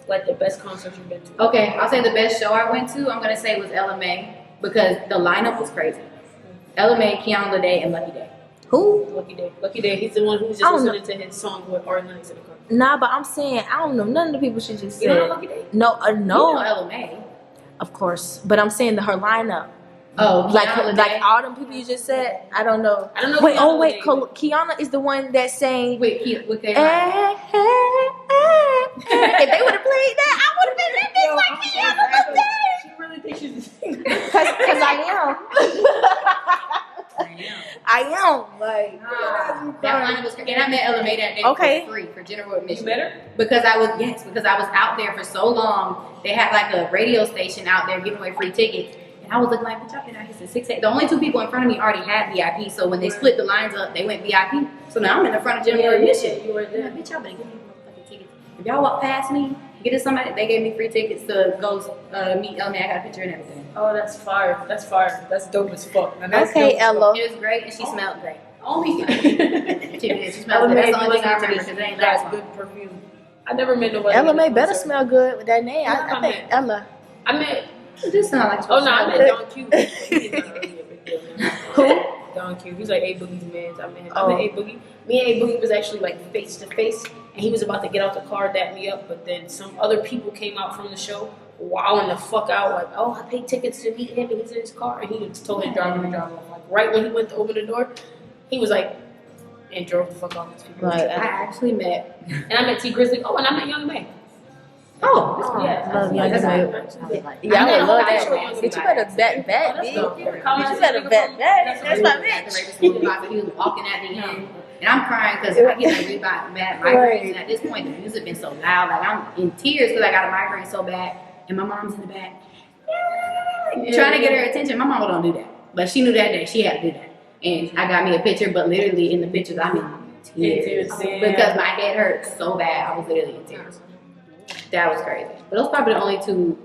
Like the best concerts you've been to? Okay, I'll say the best show I went to, I'm going to say was LMA because the lineup was crazy. LMA, Keanu Lede, and Lucky Day. Who? Lucky Day. Lucky Day. He's the one who was I just don't know. listening to his song with Ari Lennox in the car. Nah, but I'm saying I don't know none of the people she just You don't know said. Lucky Day? No, You know no, LMA. of course. But I'm saying her lineup, Oh, like Keanu Lede. like all them people you just said. I don't know. I don't know. Wait, Keanu oh wait, Lede. Kiana is the one that sang. With K. If they would have played that, I would have been that bitch like Kiana Lede. She really thinks she's a singer. Cause I am like. That lineup was crazy. And I met LMA that day Okay. for free for general You admission. met her? Because I was out there for so long. They had like a radio station out there giving away free tickets. And I was looking like, bitch, I've been out here since 6 8. The only two people in front of me already had VIP. So when they split the lines up, they went VIP. So now I'm in the front of general admission. You were I'm there. like, bitch, y'all better give me motherfucking tickets. If y'all walk past me, get it somebody, they gave me free tickets to go meet LMA. I got a picture and everything. Oh, that's fire. That's fire. That's dope as fuck. And that's Okay, dope as fuck. Ella. It was great and she smelled great. Only She did. She smelled good. That's the only thing I remember because it ain't That's last long. good perfume. I never met nobody. Ella at a May better concert. smell good with that name. Yeah, I think Ella. I met. It just sound like Oh no, I met it. Don Q. He's not really a big deal now. Who? Don Q. He's like A Boogie's man. I met him. Oh. I met A Boogie. Me and A Boogie was actually like face to face, and he was about to get out the car, dap me up, but then some other people came out from the show, wowing the fuck out, like, oh, I paid tickets to meet him, and he's in his car, and he just told his driver to drive off. Like right when he went to open the door, he was like, and drove the fuck off. These people. Right. I actually met. And I met T Grizzly. Oh, and I met Young May. Oh, Yeah, love Young that's May. right. Yeah, I would love I that. know Bitch, you better bet that, Oh, bitch. that's dope. You better bet that. That's my bitch. He was walking at the end, and I'm crying because I get really bad migraines. And at this point, the music been so loud, like I'm in tears because I got a migraine so bad, and my mom's in the back trying to get her attention. My mama don't do that, but she knew that day she had to do that, and I got me a picture. But literally in the pictures, I'm in tears because my head hurt so bad. I was literally in tears. That was crazy. But those probably the only two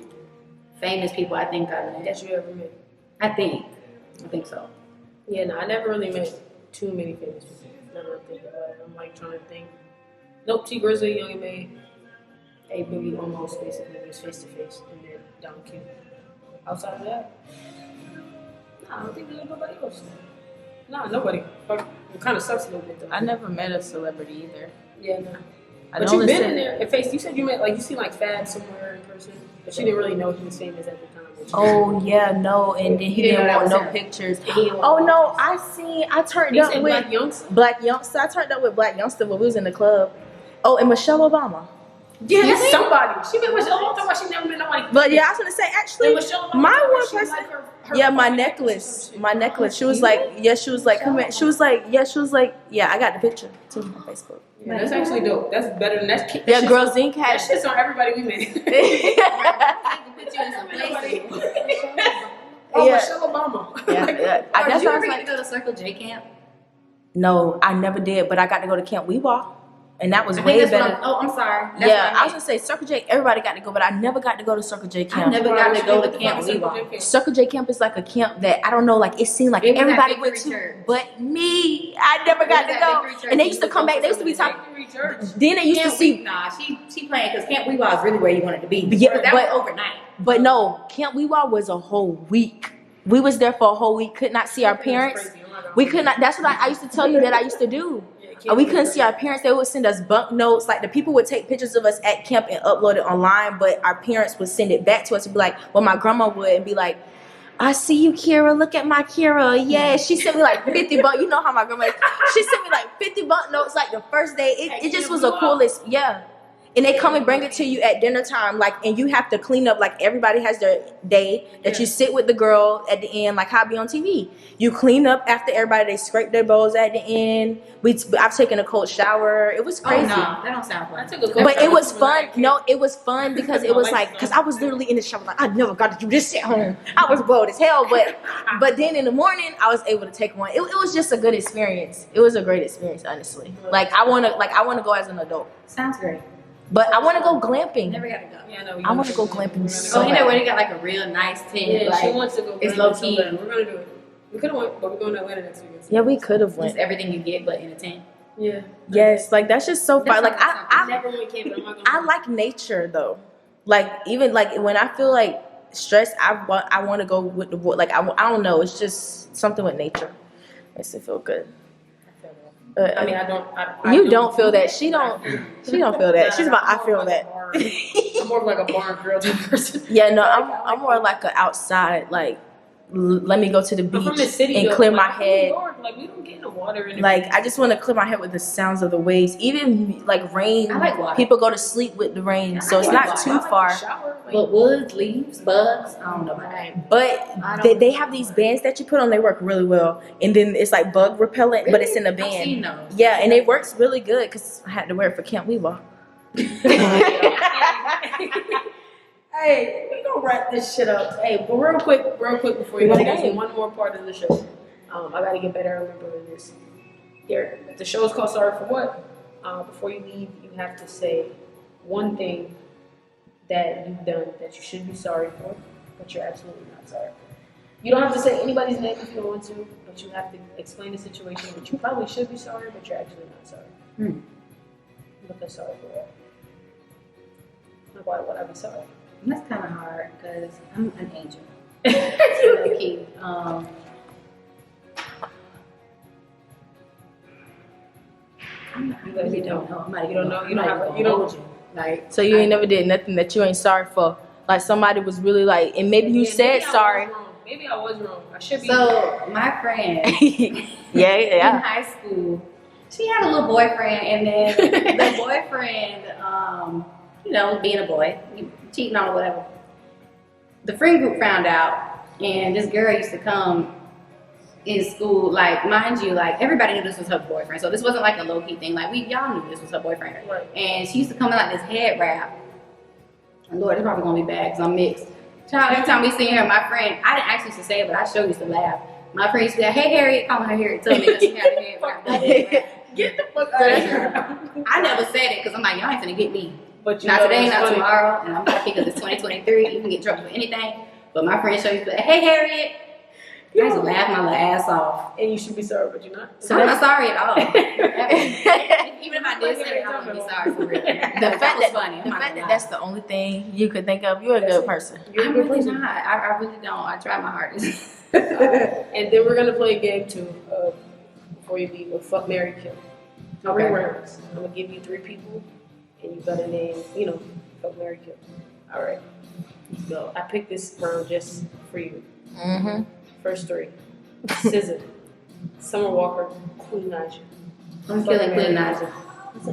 famous people I think I've met. That you ever met. I think so. Yeah, no, I never really met too many famous people. Now that I think about it, I'm like trying to think. Nope, T Grizzly, Young May, A Boogie, almost basically just face to face, and then Don Q. Outside of that, nah, I don't think there's nobody else. Nah, nobody. Fuck, it kind of sucks a little bit though. I never met a celebrity either. Yeah, no. But you've been in there. In face, you said you met like you seen like Fab somewhere in person, but you didn't really know he was famous at the time. Oh yeah, no, and then he didn't want no pictures. Oh no, I turned up with Black Youngster. I turned up with Black Youngster when we was in the club. Oh, and Michelle Obama. Yeah, that's somebody. She met Michelle Obama. She never met nobody. But yeah, I was gonna say actually, my one person. Yeah, my necklace. She was like, come here. She was like, yeah, I got the picture too on Facebook. Yeah, that's actually dope. That's better than that. Yeah, Girl Zink had that shit's on everybody we met. Oh, yeah. Michelle Obama. Yeah. Did you ever get to go to Circle J camp? No, I never did, but I got to go to Camp Weewa. And that was way better. I'm sorry. That's I was gonna say Circle J. Everybody got to go, but I never got to go to Circle J camp. I never got to go to Camp Weewa. Circle J camp is like a camp that I don't know. Like it seemed like everybody went to, but me, I never got to go. And they used to come back. They used to be talking. Then they used to see. Nah, she playing because Camp Weewa is really where you wanted to be. Yeah, that was overnight. But no, Camp Weewa was a whole week. We was there for a whole week. Could not see our parents. We could not. That's what I used to tell you that I used to do. We couldn't see our parents. They would send us bunk notes. Like the people would take pictures of us at camp and upload it online, but our parents would send it back to us and be like, well, my grandma would and be like, I see you, Kira. Look at my Kira. Yeah, she sent me like 50 bunk. You know how my grandma is. She sent me like 50 bunk notes like the first day. It just was a coolest. Yeah. And they come and bring it to you at dinner time, like, and you have to clean up. Like everybody has their day that you sit with the girl at the end, like how I be on TV. You clean up after everybody. They scrape their bowls at the end. I've taken a cold shower. It was crazy. Oh, no, that don't sound fun. But it was fun. No, it was fun because it was like, because I was literally in the shower like I never got to do this at home. I was bored as hell. But then in the morning I was able to take one. It was just a good experience. It was a great experience, honestly. Like I wanna go as an adult. Sounds great. But I want to go glamping. Never got to go. Yeah, no, I want to go glamping so you know bad. where they got like a real nice tent. Yeah, like, she wants to go. It's low key. We're gonna do it. We could have went, but we're going to Atlanta next week. Yeah, we could have went. It's everything you get, but in a tent. Yeah. Yes, like that's just so fun. Like I never went camping. I'm not gonna I like nature though. Like even like when I feel like stressed, I want to go with the like I don't know. It's just something with nature makes it feel good. I mean, I don't. You don't feel that. She don't feel that. She's about. I feel that. I'm more of like a barn girl type person. Yeah, no, I'm more like a outside. Like, let me go to the beach and clear my head. Like we don't get in the water. Like I just want to clear my head with the sounds of the waves. Even like rain. I like water. People go to sleep with the rain, so it's not too far. But woods, leaves, bugs. I don't know about that. But they have these bands that you put on. They work really well, and then it's like bug repellent, but it's in a band. I've seen those. Yeah, and it works really good because I had to wear it for Camp Weewa. Hey, we gonna wrap this shit up. Hey, but real quick before you go, there's one more part of the show. I gotta get better at remembering this. Here, the show is called Sorry for What. Before you leave, you have to say one thing that you've done that you should be sorry for, but you're absolutely not sorry for. You don't have to say anybody's name if you don't want to, but you have to explain the situation that you probably should be sorry, but you're actually not sorry. But they're sorry for what? Like, why would I be sorry? That's kind of hard because I'm an angel. Okay. You really don't know. You don't know. You don't. Like, so you ain't never did nothing that you ain't sorry for. Like somebody was really like, and maybe you said sorry. Maybe I was wrong. I should be. So my friend, yeah, in high school, she had a little boyfriend, and then the boyfriend, being a boy, cheating on or whatever. The friend group found out, and this girl used to come in school, like, mind you, like, everybody knew this was her boyfriend, so this wasn't like a low-key thing, like, y'all knew this was her boyfriend, right. And she used to come in like this head wrap, and Lord, it's probably gonna be bad, because I'm mixed. Child, every time we see her, my friend, I didn't actually used to say it, but I sure used to laugh. My friend used to be like, hey, Harriet, calling her Harriet, tell me that she had a head wrap. Get the fuck out of here. I never said it, because I'm like, y'all ain't finna get me. But not today, not tomorrow, and I'm happy because it's 2023. You can get in trouble for anything. But my friend showed you, hey, Harriet. I used to laugh my little ass off. And you should be sorry, but you're not. So I'm not sorry at all. Even if I did say it, I wouldn't be sorry for real. The fact that that's the only thing you could think of, you're a good person. You're a good person. Not. I really don't. I try my hardest. And then we're going to play a game, too, before you leave, with Fuck, Marry, Kill. 3 rounds. I'm going to give you 3 people. and you got a name, you know, fuck Mary Kill. All right, so I picked this round just for you. Mm-hmm. First three: SZA, Summer Walker, Queen Naija. I'm killing Queen Naija.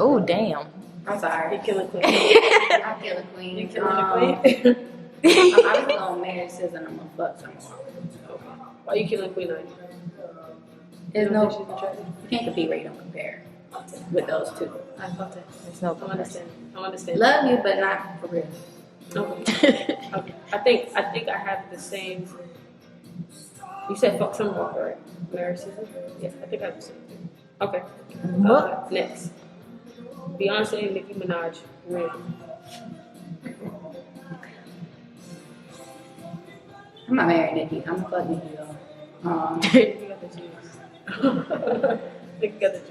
Oh damn. I'm sorry. You're killing Queen. I'm killing Queen. You're killing the Queen. I was gonna marry SZA and I'm gonna fuck Summer Walker. Okay. Why you killing Queen Naija? There's You don't think no, she's attractive? you can't compete where you don't compare with those two. I thought that. There's no I understand. I understand. Love you, but not for real. Okay. Okay. I think I have the same. You said fuck Summer Walker, right? Mary SZA? Yes, I think I have the same thing. Okay. Next. Beyonce and Nicki Minaj. Real. I'm not marrying Nicki. I'm gonna fuck Nicki though. Nicki got the juice. Nicki got the juice.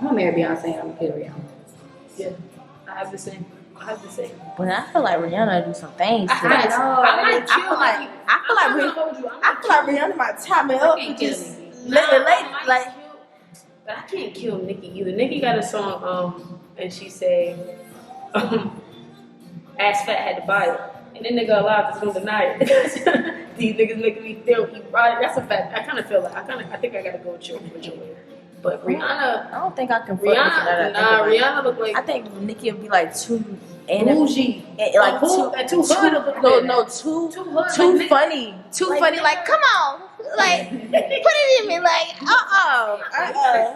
I'm gonna marry Beyonce and I'm gonna kill Rihanna. Yeah. I have the same. But I feel like Rihanna do some things. I know. I feel like Rihanna might tie me up and just let the lady like. But I can't kill Nicki either. Nicki got a song, and she said, "Ass fat had to buy it," and then nigga alive is gonna deny it. These niggas making me feel he brought it. That's a fact. I kind of feel like I think I gotta go with you. But Rihanna, I don't think I can. Rihanna look like I think Nicki would be like too bougie, like too funny, Like, come on, like put it in me, like I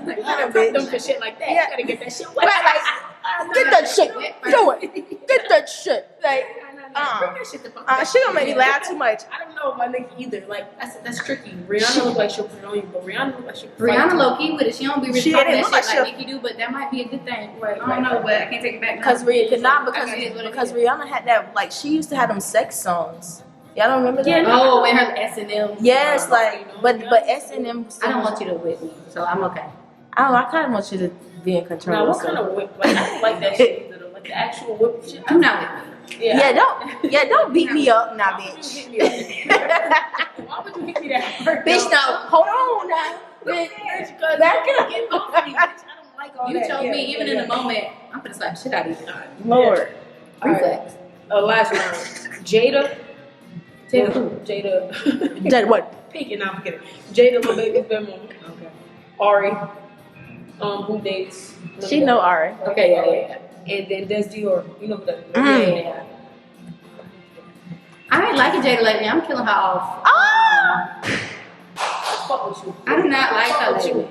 don't them for shit like that. Yeah. You gotta get that shit. Like, get that shit, do it, get that shit, like. She gonna make me laugh too much. I don't know about Nicki either. Like that's tricky. Rihanna look like she'll put on you, but Rihanna look like she'll. Rihanna low key with it. She don't be really She talking didn't that look shit like like Nicki do, but that might be a good thing. I don't know, but I can't take it back. Because Because Rihanna had that, like, she used to have them sex songs. Y'all don't remember that? Yeah, oh, and her S&M. Yes, like, but S&M. I don't want you to whip me, so I'm okay. I kind of want you to be in control. Now, what kind of whip? Like, I don't like that shit either. Like the actual whip shit. I'm not with me. Yeah, don't beat me up now, bitch. Why would you hit me that hurt? Bitch, no, hold on now. Bitch, back it up. Get off me, bitch. I don't like all You that. told me, even in the moment, I'm gonna slap the shit out of you. Lord. Reflex. Last round. Jada. Jada. Jada what? Pinky, now I'm kidding. Jada, Lil Baby's been mom. Okay. Ari. Who dates? She know Ari. Okay, yeah. And then Des Dior. You know who that is? Yeah. I ain't liking Jada lately. I'm killing her off. Fuck with you. I do not like her lately.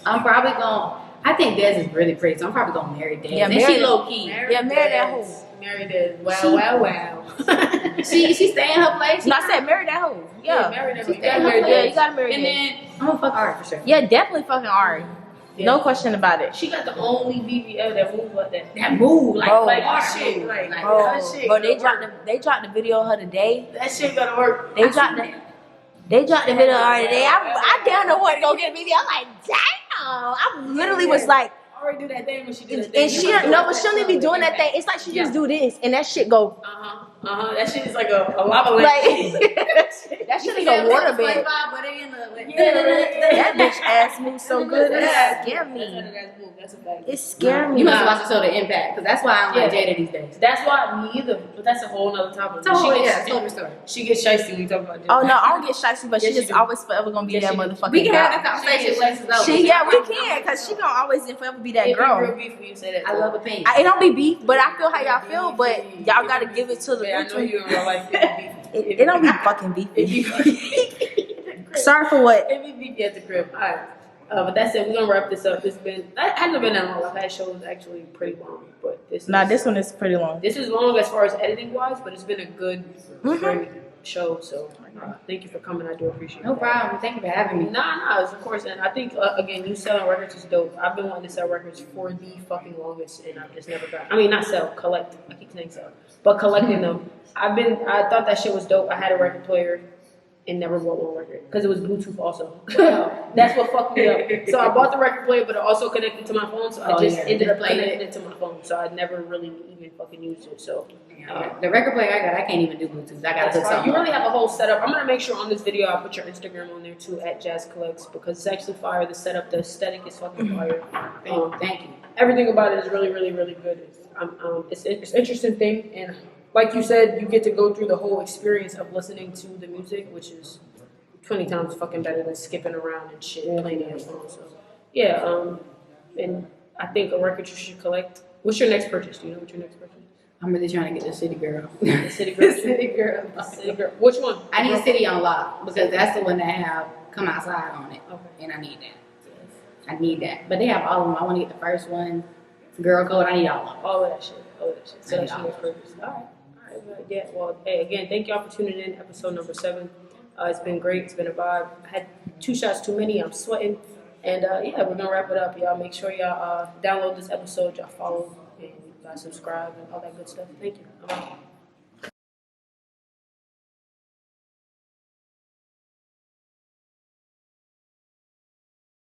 I'm probably gonna. I think Des is really pretty, so I'm probably gonna marry Des. Yeah, and marry she Des. low key. Yeah, marry that hoe. Marry Des. Wow. She stay in her place. No, I said marry that hoe. Yeah. Marry that. She You stay in gotta her marry place. Yeah, you gotta marry And Des. then I'm gonna fuck Ari for sure. Yeah, definitely fucking Ari. Yeah. No question about it. She got the only BBL that move like that. That move, like, Bro. like our shit. Like Bro, our shit. bro, they dropped the video of her today. That shit gotta work. They dropped the video of her today. I down to want to go get a video. I'm like, damn. I literally was like, Already do that thing when she do that thing. and she don't know, but she don't even be doing that thing. It's like she just do this, and that shit go That shit is like a lava lamp. like that shit is a water bed. That bitch ass moves so good. It scared me. That's a fact. It scared me. You must watch the show The Impact, because that's why I don't like Yeah. Jada these days. That's why me either, but that's a whole nother topic. Total story. She gets shicey when you talk about this. Oh no, I don't get shicey, but Yes, she you just do. always forever gonna be Yes, that you do. motherfucking We can have girl. this conversation when this is over. We can, cause she gonna always and forever be that It'd be girl. real beef when you say that. I love a pink. It don't be beef, but I feel how y'all feel, but y'all gotta give it to the Yeah, I know you in real life. It don't be fucking beefy. It be Sorry for what? It be beefy at the crib. All right. But that's it. We're gonna wrap this up. It hasn't been that long. I've had shows actually pretty long, but this One is pretty long. this is long as far as editing wise, but it's been a good, great show. So thank you for coming. I do appreciate it. No problem. Thank you for having me. Nah, of course. And I think again, you selling records is dope. I've been wanting to sell records for the fucking longest, and I've just never got. I mean, not sell, collect. I keep saying sell, but collecting them. I thought that shit was dope. I had a record player. and never bought one record because it was Bluetooth also. Wow. That's what fucked me up. So I bought the record player, but it also connected to my phone, so I just ended up playing connecting it to my phone. So I never really even fucking used it. So The record player I got, I can't even do Bluetooth. I gotta put that's fine. something. You really have a whole setup. I'm gonna make sure on this video I put your Instagram on there too at Jazzcollects because it's actually fire. The setup, the aesthetic is fucking fire. Thank you. Everything about it is really, really, really good. It's an interesting thing, and like you said, you get to go through the whole experience of listening to the music, which is 20 times fucking better than skipping around and shit playing on your phone. So yeah, and I think a record you should collect. What's your next purchase? Do you know what your next purchase is? I'm really trying to get the City Girl. The City Girl. City Girl. City Girl. Which one? I need City on Lock because that's the one that have Come Outside on it. Okay. And I need that. I need that. But they have all of them. I want to get the first one. Girl Code, I need all of them. All of that shit. All of that shit. So that's your next purchase. All right. Well, yeah. Well, hey, again, thank y'all for tuning in. Episode number 7. It's been great. It's been a vibe. I had 2 shots too many. I'm sweating. And yeah, we're gonna wrap it up. Y'all make sure y'all download this episode. Y'all follow and y'all subscribe and all that good stuff. Thank you. I'm out.